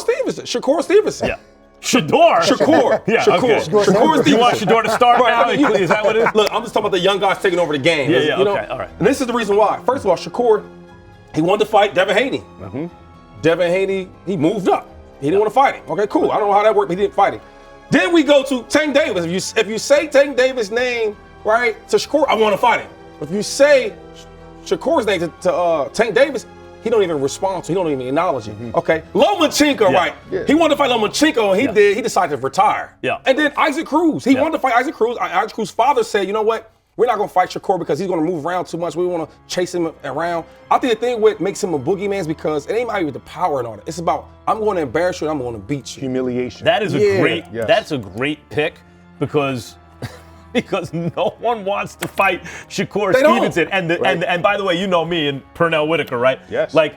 Stevenson. Yeah. Shakur. Yeah, Shakur. okay. Shakur Stevenson. You want Shador to start now? Is that what it is? Look, I'm just talking about the young guys taking over the game. Yeah, You know? okay, all right. And this is the reason why. First of all, Shakur, he wanted to fight Devin Haney. Devin Haney, he moved up. He didn't want to fight him. Okay, cool. I don't know how that worked, but he didn't fight him. Then we go to Tank Davis. If you say Tank Davis' name, right, to Shakur, I want to fight him. If you say Shakur's name to Tank Davis, he don't even respond to. He don't even acknowledge it. Okay, Lomachenko, right? Yeah. He wanted to fight Lomachenko, and he decided to retire. Yeah. And then Isaac Cruz, he wanted to fight Isaac Cruz. Isaac Cruz's father said, you know what? We're not going to fight Shakur because he's going to move around too much. We want to chase him around. I think the thing what makes him a boogeyman is because it ain't about with the power and all that. It's about I'm going to embarrass you and I'm going to beat you. Humiliation. That is Yes. a great pick because no one wants to fight Shakur Stevenson. And by the way, you know me and Pernell Whitaker, right? Yes. Like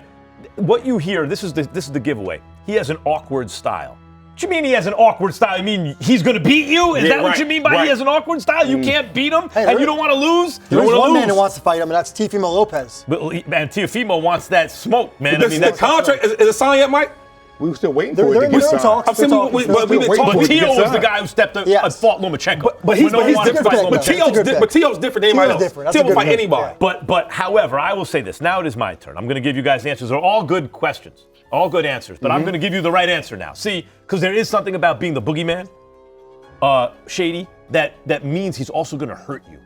what you hear, this is the giveaway. He has an awkward style. What you mean he has an awkward style? You mean he's going to beat you? Is that what you mean by he has an awkward style? You can't beat him and you don't want to lose? There's one man who wants to fight him, and that's Teofimo Lopez. But man, Teofimo wants that smoke, man. I mean, that contract is it signed yet, Mike? We were still waiting They're for it to in get their signed. talks. I'm saying But we've been talking. But Tio was the signed. guy who stepped up and fought Lomachenko. But he's different. different. But Tio's different than anybody else. That's Tio a will good fight pick. anybody. But however, I will say this. Now it is my turn. I'm going to give you guys answers. They're all good questions, all good answers. But I'm going to give you the right answer now. See, because there is something about being the boogeyman, Shady, that means he's also going to hurt you.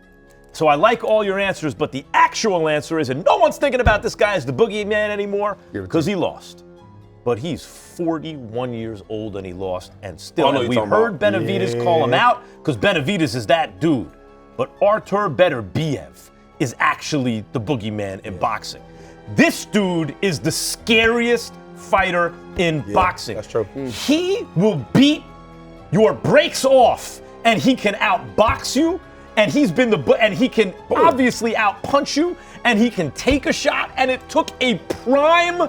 So I like all your answers, but the actual answer is, and no one's thinking about this guy as the boogeyman anymore because he lost. But he's 41 years old and he lost, and still, and we heard Benavidez call him out because Benavidez is that dude. But Artur Beterbiev is actually the boogeyman in boxing. This dude is the scariest fighter in boxing. That's true. He will beat your brakes off, and he can outbox you, and he can obviously outpunch you, and he can take a shot. And it took a prime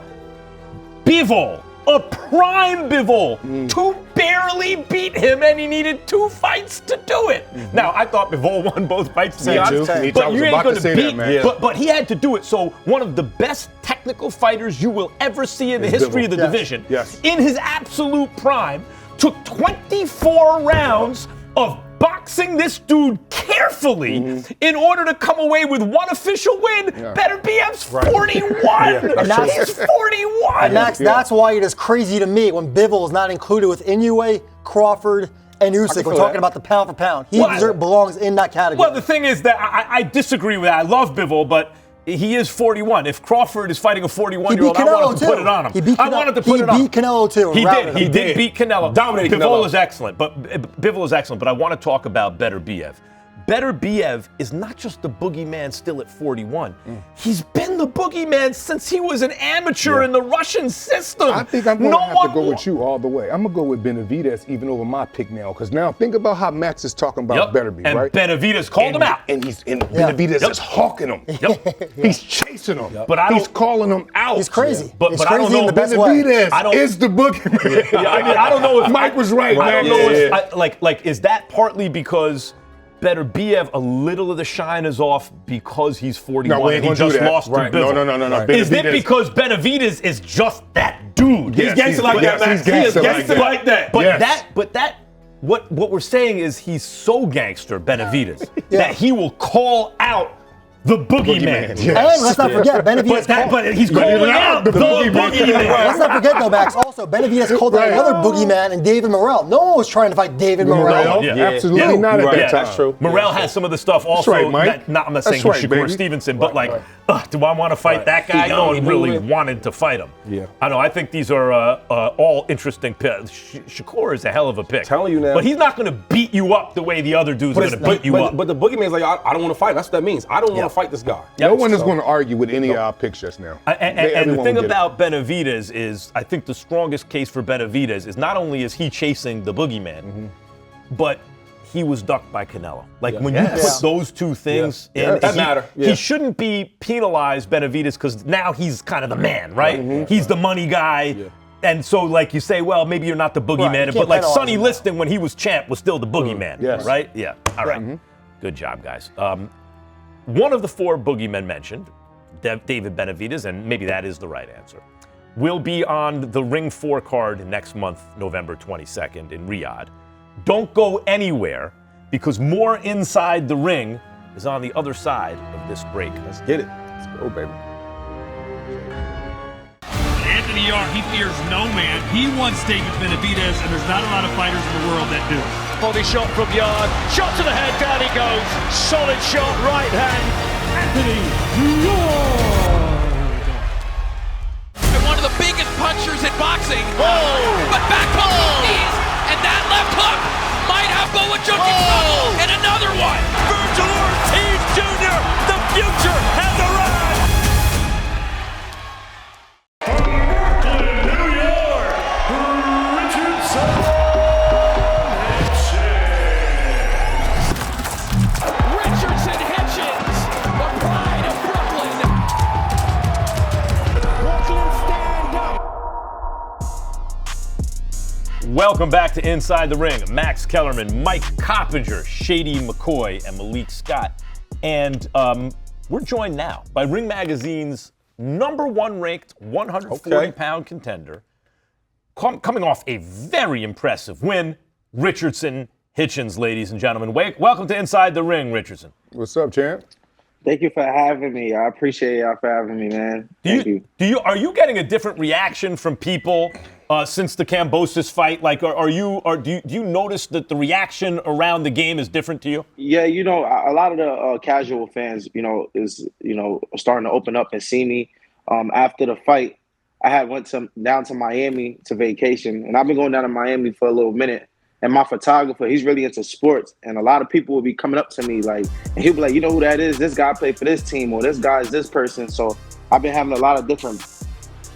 Bivol to barely beat him, and he needed 2 fights to do it. Now, I thought Bivol won both fights, to be honest, but you ain't going to beat him. But he had to do it. So one of the best technical fighters you will ever see in the history of the division, in his absolute prime, took 24 rounds of boxing this dude carefully in order to come away with one official win. Beterbiev's 41. He's 41. And that's why it is crazy to me when Bivol is not included with Inoue, Crawford, and Usyk. We're talking about the pound for pound. He belongs in that category. Well, the thing is that I disagree with that. I love Bivol, but he is 41. If Crawford is fighting a 41-year-old, I wanted to put it on him. I wanted to put it on him. He beat Canelo too. He did beat Canelo. Dominated Bivol Canelo. is excellent, but I want to talk about Beterbiev. Beterbiev is not just the boogeyman still at 41. He's been the boogeyman since he was an amateur in the Russian system. I think I'm going to have to go with you all the way. I'm going to go with Benavidez even over my pick now, because now think about how Max is talking about Beterbiev, and right? Benavidez called him out. And Benavidez is hawking him. He's chasing him. But he's calling him out. He's crazy. But He's I don't crazy know. in the best way. Benavidez is the boogeyman. I don't know if Mike was right, I man. don't know if is that partly because Beterbiev, a little of the shine is off because he's 41 No, we and ain't he gonna do just that. lost to Right. Bivol. No. Is it because Benavidez is just that dude? He's gangster like that, man. He is gangster like that. But what we're saying is he's so gangster, Benavidez, that he will call out the Boogeyman. And let's not forget, Benavidez. But he's calling out the Boogeyman. Let's not forget, though, Max. Also, Benavidez called out another Boogeyman and David Morrell. No one was trying to fight David Morrell. Absolutely not at that time. That's true. Morrell has some of the stuff also. Right, Mike. I'm not saying he's Shakur Stevenson, but do I want to fight that guy? No one really wanted to fight him. Yeah. I know. I think these are all interesting picks. Shakur is a hell of a pick. Telling you now. But he's not going to beat you up the way the other dudes are going to beat you up. But the Boogeyman's like, I don't want to fight. That's what that means. I don't want to fight this guy. No one is going to argue with any of our picks just now. And the thing about Benavidez is, I think the strongest case for Benavidez is not only is he chasing the Boogeyman, but he was ducked by Canelo. Like when you put those two things in, that matter. He shouldn't be penalized, Benavidez, because now he's kind of the man, right? He's the money guy. Yeah. And so, like you say, well, maybe you're not the Boogeyman, but like Sonny Liston when he was champ was still the Boogeyman, right? Yeah. All right. Good job, guys. One of the four Boogeymen mentioned, David Benavidez, and maybe that is the right answer, will be on the Ring 4 card next month, November 22nd in Riyadh. Don't go anywhere because more Inside the Ring is on the other side of this break. Let's get it. Let's go, baby. Anthony Yarde, he fears no man. He wants David Benavidez, and there's not a lot of fighters in the world that do. Body shot from Yarde. Shot to the head. Down he goes. Solid shot. Right hand. Anthony Yarde. And one of the biggest punchers in boxing. But back to the knees. And that left hook might have Boa Junkie. And another one. Virgil Ortiz Jr. The future has arrived. New York, Richardson. Richardson Hitchins, the pride of Brooklyn. Brooklyn, stand up. Welcome back to Inside the Ring. Max Kellerman, Mike Coppinger, Shady McCoy, and Malik Scott. And we're joined now by Ring Magazine's #1 ranked 140-pound contender, coming off a very impressive win, Richardson Hitchins, ladies and gentlemen. Welcome to Inside the Ring, Richardson. What's up, champ? Thank you for having me. I appreciate y'all for having me, man. Thank you. Are you getting a different reaction from people since the Kambosos fight? Like, do you notice that the reaction around the game is different to you? Yeah, a lot of the casual fans, is starting to open up and see me. After the fight, I had went down to Miami to vacation, and I've been going down to Miami for a little minute. And my photographer, he's really into sports, and a lot of people will be coming up to me and he'll be like, you know who that is? This guy played for this team, or this guy is this person. So I've been having a lot of different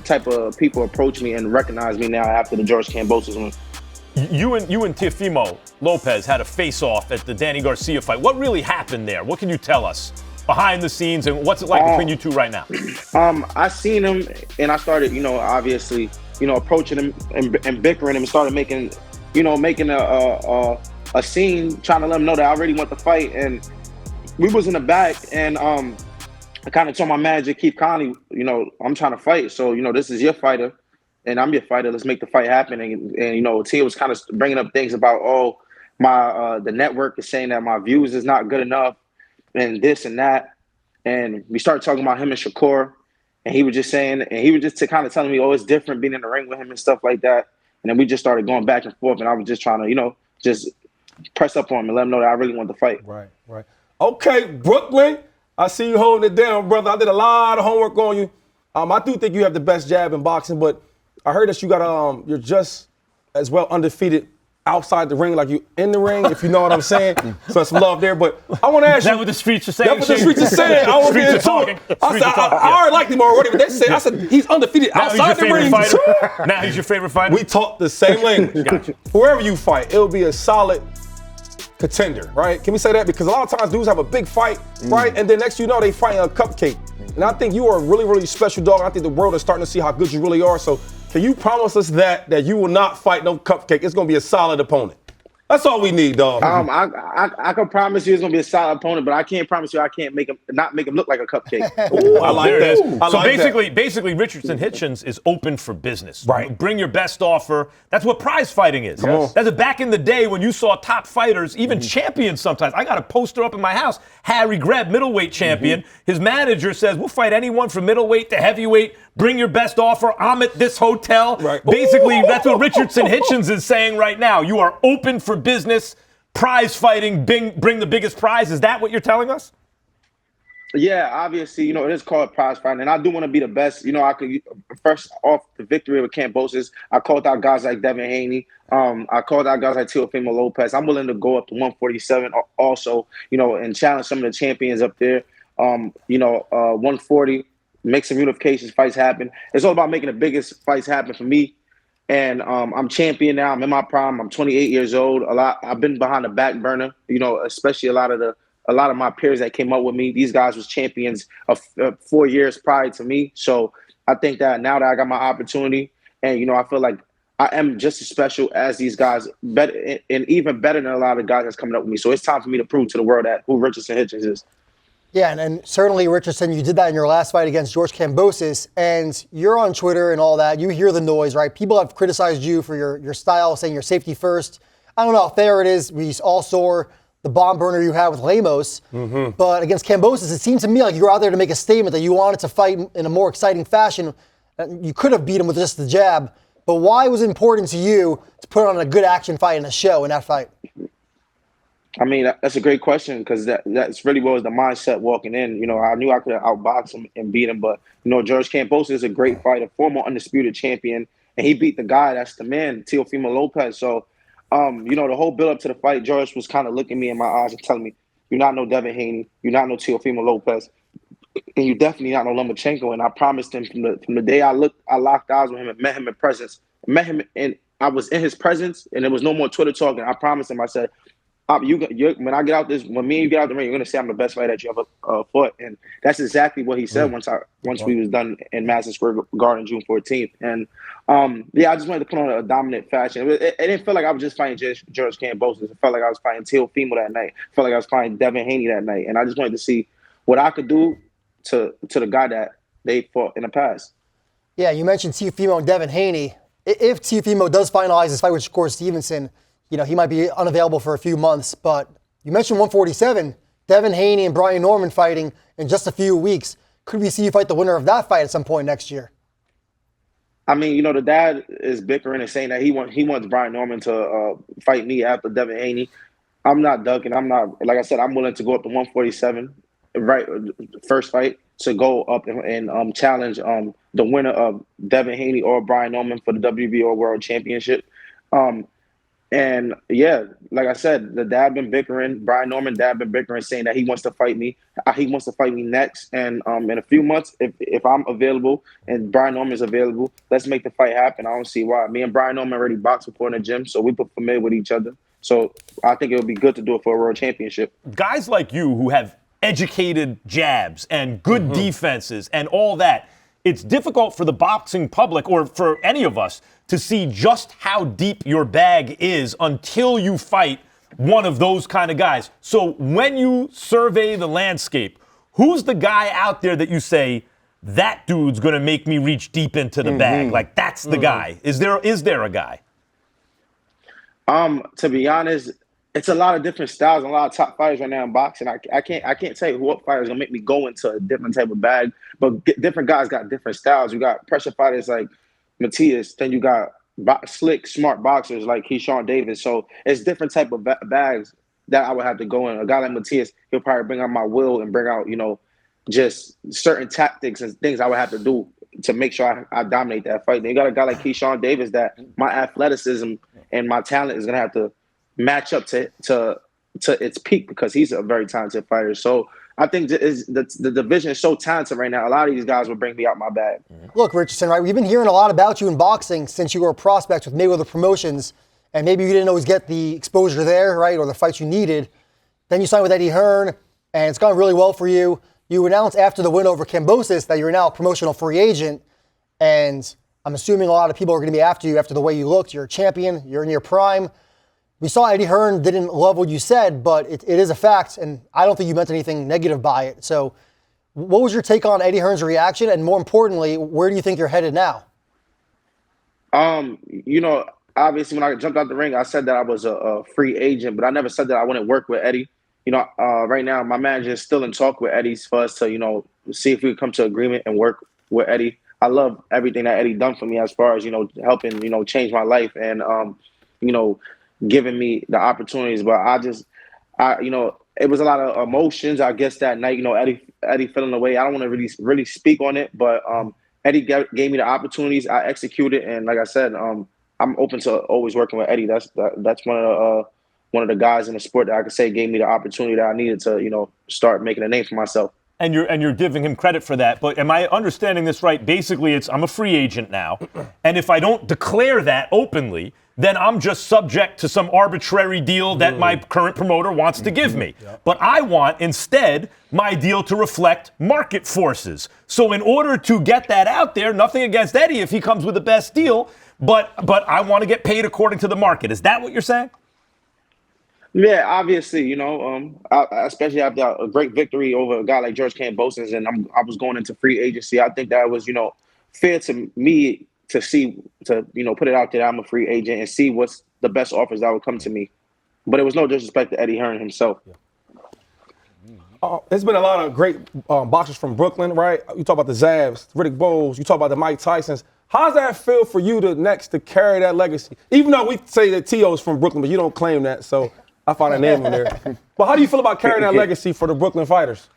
type of people approach me and recognize me now after the George Kambosos win. You and Teofimo Lopez had a face-off at the Danny Garcia fight. What really happened there? What can you tell us behind the scenes, and what's it like between you two right now? I seen him, and I started, obviously, approaching him and bickering him and started making a scene, trying to let him know that I already want to fight. And we was in the back, and I kind of told my manager, Keith Conley, I'm trying to fight. So, this is your fighter, and I'm your fighter. Let's make the fight happen. And Tia was kind of bringing up things about, the network is saying that my views is not good enough and this and that. And we started talking about him and Shakur, and he was just saying, and he was just kind of telling me, it's different being in the ring with him and stuff like that. And then we just started going back and forth, and I was just trying to, just press up on him and let him know that I really want to fight. Right. Okay, Brooklyn, I see you holding it down, brother. I did a lot of homework on you. I do think you have the best jab in boxing, but I heard that you got you're just as well undefeated outside the ring, like you in the ring, if you know what I'm saying. So that's love there. But I want to ask you. Is that what the streets are saying? That's what the streets are saying. I want to get into it. I already liked him already, but I said he's undefeated outside the ring. Now he's your favorite fighter? We talk the same language. Gotcha. Whoever you fight, it'll be a solid contender, right? Can we say that? Because a lot of times dudes have a big fight, right? And then next you know, they fighting a cupcake. And I think you are a really, really special dog. I think the world is starting to see how good you really are. So can you promise us that you will not fight no cupcake? It's going to be a solid opponent. That's all we need, dog. I can promise you it's gonna be a solid opponent, but I can't promise you I can't not make him look like a cupcake. Ooh, I like that. So basically, Richardson Hitchins is open for business. Right. Bring your best offer. That's what prize fighting is. That's back in the day when you saw top fighters, even champions sometimes. I got a poster up in my house. Harry Greb, middleweight champion. His manager says, we'll fight anyone from middleweight to heavyweight. Bring your best offer. I'm at this hotel. Right. Basically, that's what Richardson Hitchins is saying right now. You are open for business. Prize fighting, bring the biggest prize. Is that what you're telling us? Yeah, obviously, it is called prize fighting, and I do want to be the best. I could first off the victory with Kambosos. I called out guys like Devin Haney. I called out guys like Teofimo Lopez. I'm willing to go up to 147 also, and challenge some of the champions up there. 140, make some unifications, fights happen. It's all about making the biggest fights happen for me. And I'm champion now. I'm in my prime. I'm 28 years old. I've been behind the back burner, especially a lot of my peers that came up with me. These guys was champions of 4 years prior to me. So I think that now that I got my opportunity, and I feel like I am just as special as these guys, better and even better than a lot of guys that's coming up with me. So it's time for me to prove to the world who Richardson Hitchins is. Yeah, and certainly, Richardson, you did that in your last fight against George Kambosos, and you're on Twitter and all that. You hear the noise, right? People have criticized you for your style, saying you're safety first. I don't know how fair it is. We all saw the bomb burner you had with Lemos, but against Kambosos, it seemed to me like you were out there to make a statement that you wanted to fight in a more exciting fashion. You could have beat him with just the jab, but why was it important to you to put on a good action fight in a show in that fight? I mean, that's a great question because that's really what was the mindset walking in. I knew I could outbox him and beat him, but, George Kambosos is a great fighter, former undisputed champion, and he beat the guy that's the man, Teofimo Lopez. So, the whole build up to the fight, George was kind of looking me in my eyes and telling me, you're not no Devin Haney, you're not no Teofimo Lopez, and you're definitely not no Lomachenko. And I promised him from the day I locked eyes with him and met him in presence, and I was in his presence, and there was no more Twitter talking. I promised him, I said, when me and you get out the ring, you're gonna say I'm the best fighter that you ever fought, and that's exactly what he said once we was done in Madison Square Garden June 14th. And I just wanted to put on a dominant fashion. It didn't feel like I was just fighting George Kambosos. It felt like I was fighting Teofimo that night. It felt like I was fighting Devin Haney that night, and I just wanted to see what I could do to the guy that they fought in the past. Yeah, you mentioned Teofimo and Devin Haney. If Teofimo does finalize his fight with Shakur Stevenson, he might be unavailable for a few months, but you mentioned 147, Devin Haney and Brian Norman fighting in just a few weeks. Could we see you fight the winner of that fight at some point next year? I mean, the dad is bickering and saying that he wants Brian Norman to fight me after Devin Haney. I'm not ducking. I'm not, like I said, I'm willing to go up to 147, right, first fight, to go up and challenge the winner of Devin Haney or Brian Norman for the WBO World Championship. And yeah, like I said, the dad been bickering. Brian Norman dad been bickering, saying that he wants to fight me. He wants to fight me next. And in a few months, if I'm available and Brian Norman is available, let's make the fight happen. I don't see why. Me and Brian Norman already boxed before in the gym, so we're familiar with each other. So I think it would be good to do it for a world championship. Guys like you who have educated jabs and good defenses and all that, it's difficult for the boxing public or for any of us to see just how deep your bag is until you fight one of those kind of guys. So when you survey the landscape, who's the guy out there that you say, that dude's going to make me reach deep into the bag? Like, that's the guy. Is there a guy? To be honest, it's a lot of different styles and a lot of top fighters right now in boxing. I can't tell you what fighter is going to make me go into a different type of bag, but different guys got different styles. You got pressure fighters like Matias, then you got slick, smart boxers like Keyshawn Davis. So it's different type of bags that I would have to go in. A guy like Matias, he'll probably bring out my will and bring out, just certain tactics and things I would have to do to make sure I dominate that fight. Then you got a guy like Keyshawn Davis that my athleticism and my talent is going to have to match up to its peak because he's a very talented fighter. So I think the division is so talented right now. A lot of these guys will bring me out my bag. Look, Richardson, right? We've been hearing a lot about you in boxing since you were a prospect with Mayweather Promotions, and maybe you didn't always get the exposure there, right, or the fights you needed. Then you signed with Eddie Hearn, and it's gone really well for you. You announced after the win over Kambosos that you're now a promotional free agent, and I'm assuming a lot of people are going to be after you after the way you looked. You're a champion. You're in your prime. We saw Eddie Hearn didn't love what you said, but it is a fact, and I don't think you meant anything negative by it. So what was your take on Eddie Hearn's reaction, and more importantly, where do you think you're headed now? Obviously when I jumped out the ring, I said that I was a free agent, but I never said that I wouldn't work with Eddie. Right now my manager is still in talk with Eddie for us to, see if we could come to agreement and work with Eddie. I love everything that Eddie done for me as far as, helping, change my life and, giving me the opportunities. But it was a lot of emotions, I guess, that night. Eddie feeling the way. I don't want to really speak on it, but Eddie gave me the opportunities. I executed, and like I said, I'm open to always working with Eddie. That's one of the guys in the sport that I could say gave me the opportunity that I needed to start making a name for myself. And you're giving him credit for that. But am I understanding this right? Basically, I'm a free agent now, and if I don't declare that openly, then I'm just subject to some arbitrary deal that my current promoter wants to give me. But I want, instead, my deal to reflect market forces. So in order to get that out there, nothing against Eddie if he comes with the best deal, but I want to get paid according to the market. Is that what you're saying? Yeah, obviously, especially after a great victory over a guy like George Kambosos, and I was going into free agency. I think that was, fair to me to put it out there that I'm a free agent and see what's the best offers that would come to me. But it was no disrespect to Eddie Hearn himself. There's been a lot of great boxers from Brooklyn, right? You talk about the Zabs, Riddick Bowles, you talk about the Mike Tysons. How does that feel for you to carry that legacy? Even though we say that T.O.'s from Brooklyn, but you don't claim that, so I found a name in there. But how do you feel about carrying that legacy for the Brooklyn fighters?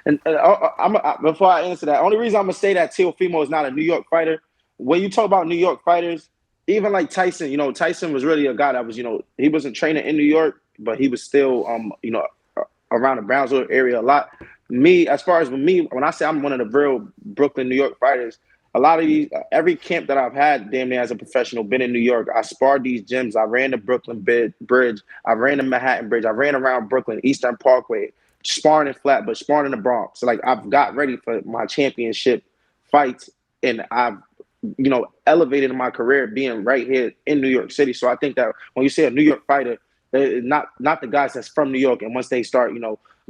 And before I answer that, only reason I'm going to say that Teofimo is not a New York fighter, when you talk about New York fighters, even like Tyson, Tyson was really a guy that was, he wasn't training in New York, but he was still, around the Brownsville area a lot. As far as me, when I say I'm one of the real Brooklyn, New York fighters, a lot of these, every camp that I've had damn near as a professional, been in New York, I sparred these gyms. I ran the Brooklyn Bridge. I ran the Manhattan Bridge. I ran around Brooklyn, Eastern Parkway, sparring in Flatbush, sparring in the Bronx. So, I've got ready for my championship fights, and I've, elevated in my career being right here in New York City. So I think that when you say a New York fighter, not the guys that's from New York, and once they start,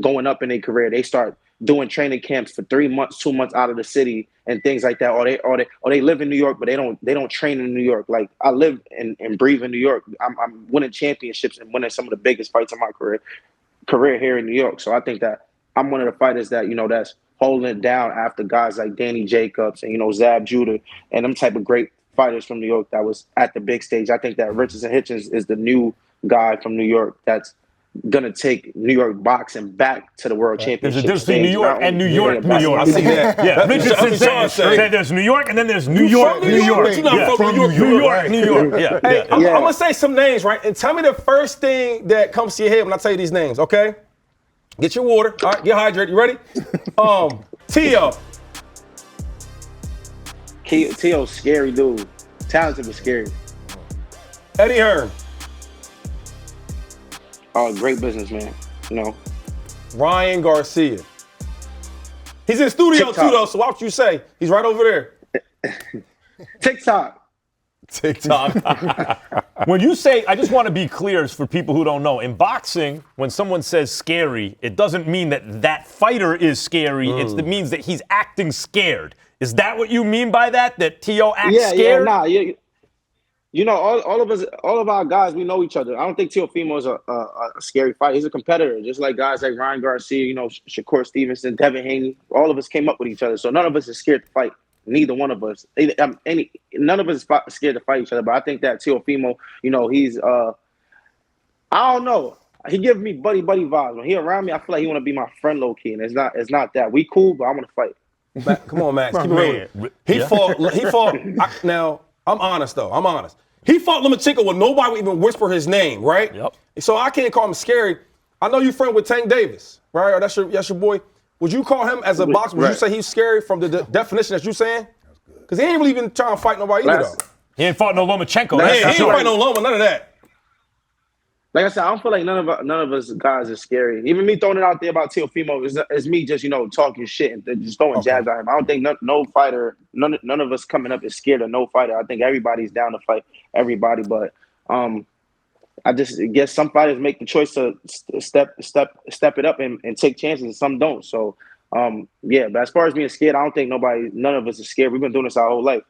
going up in their career, they start doing training camps for 3 months, 2 months out of the city and things like that. Or they live in New York, but they don't train in New York. Like, I live and breathe in New York. I'm winning championships and winning some of the biggest fights of my career here in New York. So I think that I'm one of the fighters that, that's holding it down after guys like Danny Jacobs and, Zab Judah and them type of great fighters from New York that was at the big stage. I think that Richardson Hitchins is the new guy from New York that's going to take New York boxing back to the world championship. There's a difference between New York and New York, New York. I see that. Yeah, Richardson said there's New York and then there's New York, New York. You're not from New York, New York. Yeah. Hey, I'm going to say some names, right? And tell me the first thing that comes to your head when I tell you these names, okay? Get your water. All right, get hydrated. You ready? T.O. T.O.'s scary dude. Talented but scary. Eddie Hearn. Great businessman, Ryan Garcia. He's in the studio TikTok. too, though, so what you say? He's right over there. TikTok. When you say, I just want to be clear for people who don't know, in boxing, when someone says scary, it doesn't mean that fighter is scary. It means that he's acting scared. Is that what you mean by that? That T.O. acts scared? All of our guys, we know each other. I don't think Teofimo is a scary fighter. He's a competitor, just like guys like Ryan Garcia, Shakur Stevenson, Devin Haney. All of us came up with each other, so none of us is scared to fight. Neither one of us. None of us is scared to fight each other. But I think that Teofimo, he's I don't know. He gives me buddy vibes. When he around me, I feel like he want to be my friend low key, and it's not that. We cool, but I want to fight. Come on, Max. Keep it real. He fought. Now, I'm honest, though. He fought Lomachenko when nobody would even whisper his name, right? Yep. So I can't call him scary. I know you're friend with Tank Davis, right? Or that's your boy. Would you call him as a boxer? Would you say he's scary from the definition that you're saying? Because he ain't really been trying to fight nobody either, though. He ain't fought no Lomachenko. He ain't fight no Loma, none of that. Like I said, I don't feel like none of us guys are scary. Even me throwing it out there about Teofimo is me just, talking shit and just throwing jabs at him. I don't think no fighter, none of us coming up is scared of no fighter. I think everybody's down to fight everybody. But I just guess some fighters make the choice to step it up and take chances, and some don't. So, but as far as being scared, I don't think none of us is scared. We've been doing this our whole life.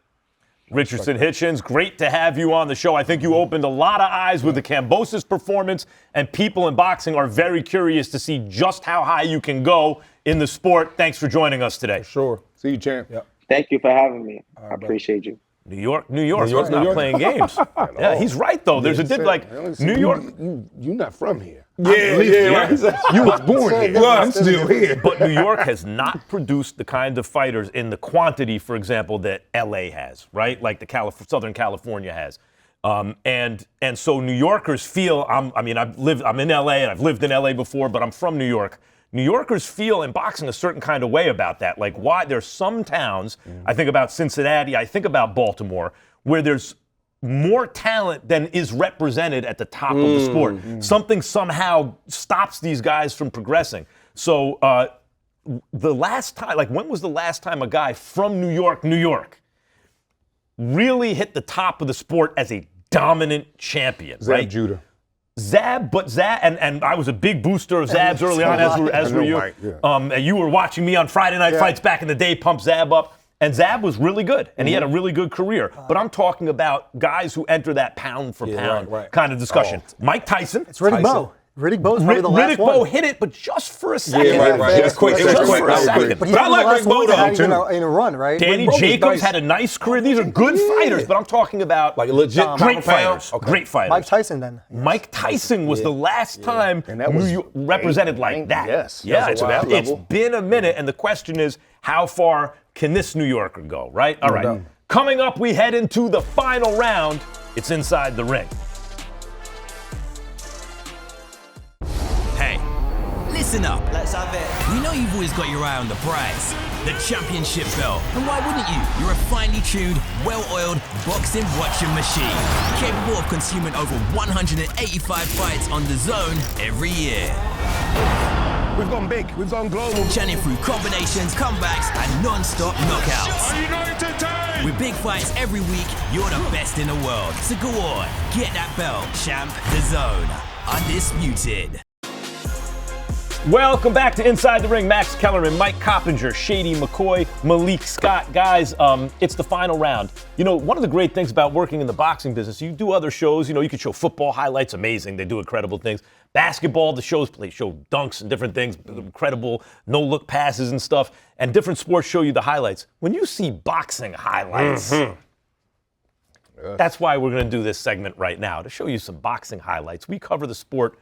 Richardson, Hitchins, great to have you on the show. I think you opened a lot of eyes with the Kambosos performance, and people in boxing are very curious to see just how high you can go in the sport. Thanks for joining us today. Sure. See you, champ. Yep. Thank you for having me. I appreciate you. New York. He's not playing games. Yeah, he's right, though. There's a dig like New York. You're not from here. Yeah. You was born here. I'm still here. But New York has not produced the kind of fighters in the quantity, for example, that LA has, right? Like the Southern California has. And so New Yorkers feel, I'm in LA and I've lived in LA before, but I'm from New York. New Yorkers feel in boxing a certain kind of way about that. Like why there's some towns, I think about Cincinnati, I think about Baltimore, where there's more talent than is represented at the top of the sport. Something somehow stops these guys from progressing. So the last time, like when was the last time a guy from New York, really hit the top of the sport as a dominant champion, right? Judah. Zab, and I was a big booster of Zab's early on, as were you. And you were watching me on Friday Night Fights back in the day, pump Zab up. And Zab was really good, and he had a really good career. But I'm talking about guys who enter that pound for pound kind of discussion. Mike Tyson. It's Riddick Bowe. Riddick Bowe's probably the last one. Riddick Bowe hit it, but just for a second. Yeah, right. It was quick. But I like Riddick Bowe in a run, right? Danny Jacobs had a nice career. These are good fighters, but I'm talking about like legit great fighters. Okay. Great fighters. Mike Tyson then. Mike Tyson was the last time New York represented like that. Yes. Yeah, It's been a minute, and the question is, how far can this New Yorker go, right? All right. Coming up, we head into the final round. It's Inside the Ring. Hey, listen up. Let's have it. We know you've always got your eye on the prize, the championship belt. And why wouldn't you? You're a finely tuned, well-oiled boxing watching machine, capable of consuming over 185 fights on the zone every year. We've gone big. We've gone global. Churning through combinations, comebacks, and non-stop knockouts. With big fights every week, you're the best in the world. So go on, get that belt, champ. The Zone. Undisputed. Welcome back to Inside the Ring. Max Kellerman, Mike Coppinger, Shady McCoy, Malik Scott. Guys, it's the final round. You know, one of the great things about working in the boxing business, you do other shows, you know, you can show football highlights, amazing. They do incredible things. Basketball, the show dunks and different things, incredible no-look passes and stuff. And different sports show you the highlights. When you see boxing highlights, that's why we're going to do this segment right now, to show you some boxing highlights. We cover the sport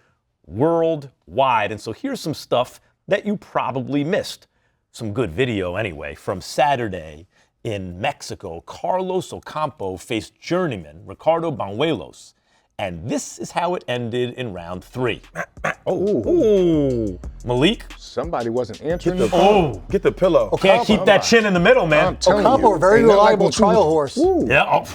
worldwide. And so here's some stuff that you probably missed. Some good video anyway. From Saturday in Mexico, Carlos Ocampo faced journeyman Ricardo Banuelos. And this is how it ended in round 3. Malik? Somebody wasn't answering the phone. Get the pillow. Can't keep that chin in the middle, man. Ocampo, a very reliable trial horse. Yeah.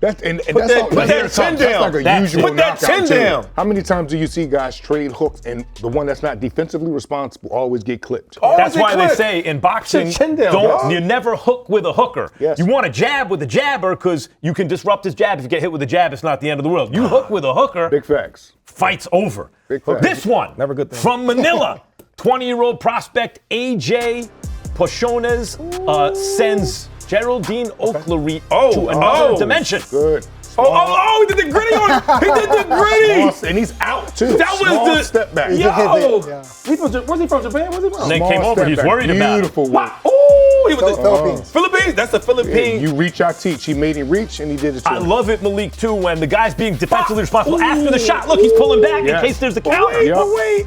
That's like a usual knockout too. How many times do you see guys trade hooks and the one that's not defensively responsible always get clipped? That's why they say in boxing, you never hook with a hooker. Yes. You want to jab with a jabber because you can disrupt his jab. If you get hit with a jab, it's not the end of the world. You hook with a hooker. Big facts. Fight's over. Big facts. This one, never good thing. From Manila, 20-year-old prospect AJ Pochones sends Geraldine Oaklery to another dimension. Good. He did the gritty on it. He did the gritty. And he's out too. That was the step back. Was he from Japan? And then came over. He's worried about it. Beautiful work. He was the Philippines. Philippines? That's the Philippines. You reach, I teach. He made him reach, and he did it too. I love it, Malik, too, when the guy's being defensively responsible after the shot. Look, he's pulling back in case there's a counter. Wait.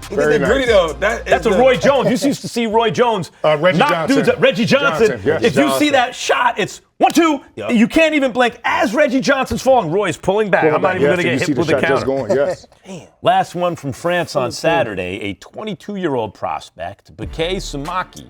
He did the gritty, though. That's a Roy Jones. You used to see Roy Jones knock dudes at Reggie Johnson. If you see that shot, it's 1-2. Yep. You can't even blink. As Reggie Johnson's falling, Roy's pulling back. I'm not even going to get hit with the counter. Damn. Last one from France on Saturday. A 22-year-old prospect, Bakay Sumaki,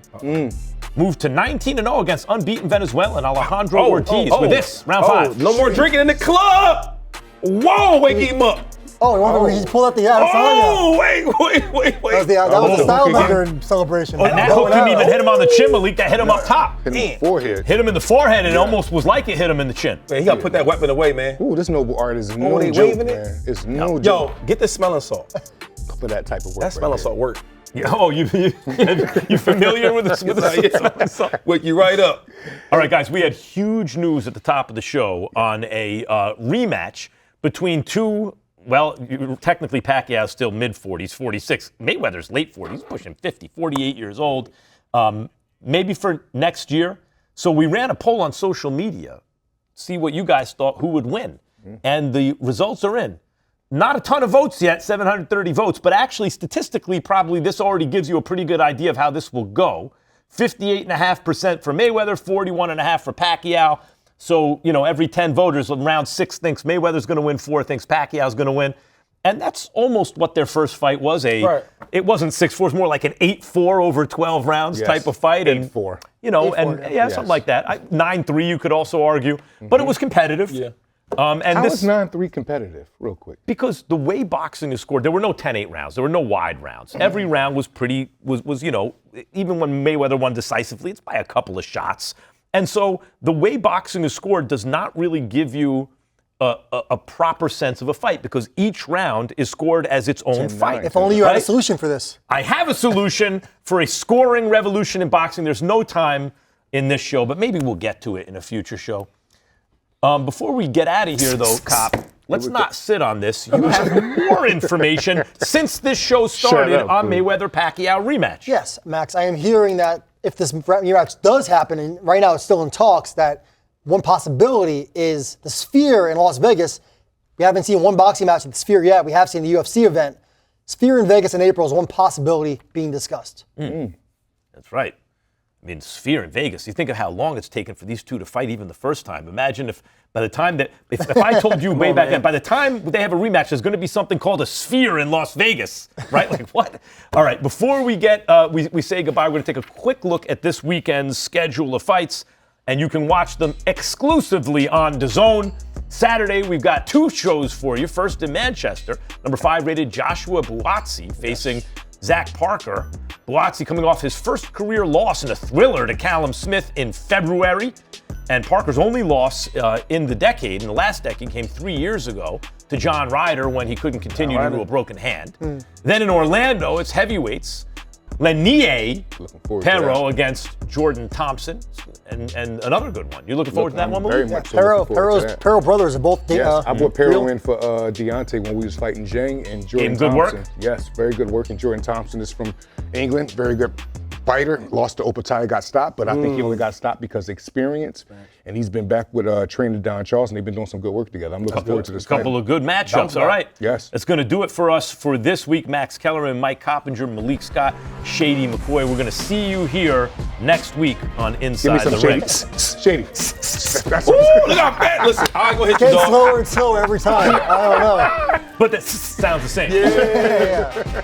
moved to 19-0 against unbeaten Venezuelan Alejandro Ortiz with this, round 5. No more drinking in the club. Whoa, wake him up. Oh, he pulled out the Adesanya. Oh, wait. That was the style bender celebration. And that hook didn't even hit him on the chin, Malik. That hit him up top. Hit him in the forehead. Hit him in the forehead, and it almost was like it hit him in the chin. Man, he got to put that weapon away, man. Ooh, this noble art is no they joke, waving it? man. It's no joke. Yo, get the smelling salt. For that type of work. That smelling salt work. Oh, you familiar with this? Wake you right up. All right, guys, we had huge news at the top of the show on a rematch between two, well, technically Pacquiao's still mid-40s, 46. Mayweather's late 40s, pushing 50, 48 years old. Maybe for next year. So we ran a poll on social media, see what you guys thought who would win. And the results are in. Not a ton of votes yet, 730 votes, but actually statistically probably this already gives you a pretty good idea of how this will go. 58.5% for Mayweather, 41.5% for Pacquiao. So, every 10 voters, around 6 thinks Mayweather's going to win, 4 thinks Pacquiao's going to win. And that's almost what their first fight was. It wasn't 6-4, it was more like an 8-4 over 12 rounds type of fight. 8-4. Something like that. 9-3 you could also argue. But it was competitive. Yeah. And How is 9-3 competitive, real quick? Because the way boxing is scored, there were no 10-8 rounds. There were no wide rounds. Every round was even when Mayweather won decisively, it's by a couple of shots. And so the way boxing is scored does not really give you a proper sense of a fight because each round is scored as its own fight. If only you had a solution for this. I have a solution for a scoring revolution in boxing. There's no time in this show, but maybe we'll get to it in a future show. Before we get out of here, though, Cop, let's not sit on this. You have more information since this show started on Mayweather-Pacquiao rematch. Yes, Max, I am hearing that if this rematch does happen, and right now it's still in talks, that one possibility is the Sphere in Las Vegas. We haven't seen one boxing match at the Sphere yet. We have seen the UFC event. Sphere in Vegas in April is one possibility being discussed. That's right. I mean, Sphere in Vegas. You think of how long it's taken for these two to fight even the first time. Imagine if by the time that, if I told you way back then, by the time they have a rematch, there's going to be something called a Sphere in Las Vegas, right? Like what? All right, before we get, we say goodbye, we're going to take a quick look at this weekend's schedule of fights, and you can watch them exclusively on DAZN. Saturday, we've got 2 shows for you. First in Manchester, number 5 rated Joshua Buatsi facing Zach Parker. Buatsi coming off his first career loss in a thriller to Callum Smith in February. And Parker's only loss in the last decade, came 3 years ago to John Ryder when he couldn't continue due to a broken hand. Then in Orlando, it's heavyweights. Lenier Perro against Jordan Thompson, and another good one. You looking forward to that one, Malik? Very much so. Perro brothers are both. Yes, I brought Perro in for Deontay when we was fighting Zhang and Jordan Thompson. Good work? Yes, very good work. And Jordan Thompson is from England, very good fighter. Lost to Opatai, got stopped, but I think he only got stopped because of experience. And he's been back with trainer Don Charles, and they've been doing some good work together. I'm looking forward to this fight. Couple of good matchups, all right. Yes. That's going to do it for us for this week. Max Kellerman, Mike Coppinger, Malik Scott, Shady McCoy. We're going to see you here next week on Inside the Ring. Shady. That's look how bad. Listen, I'm going to hit you, Getting dog. slower and slower every time. I don't know. But that sounds the same. Yeah.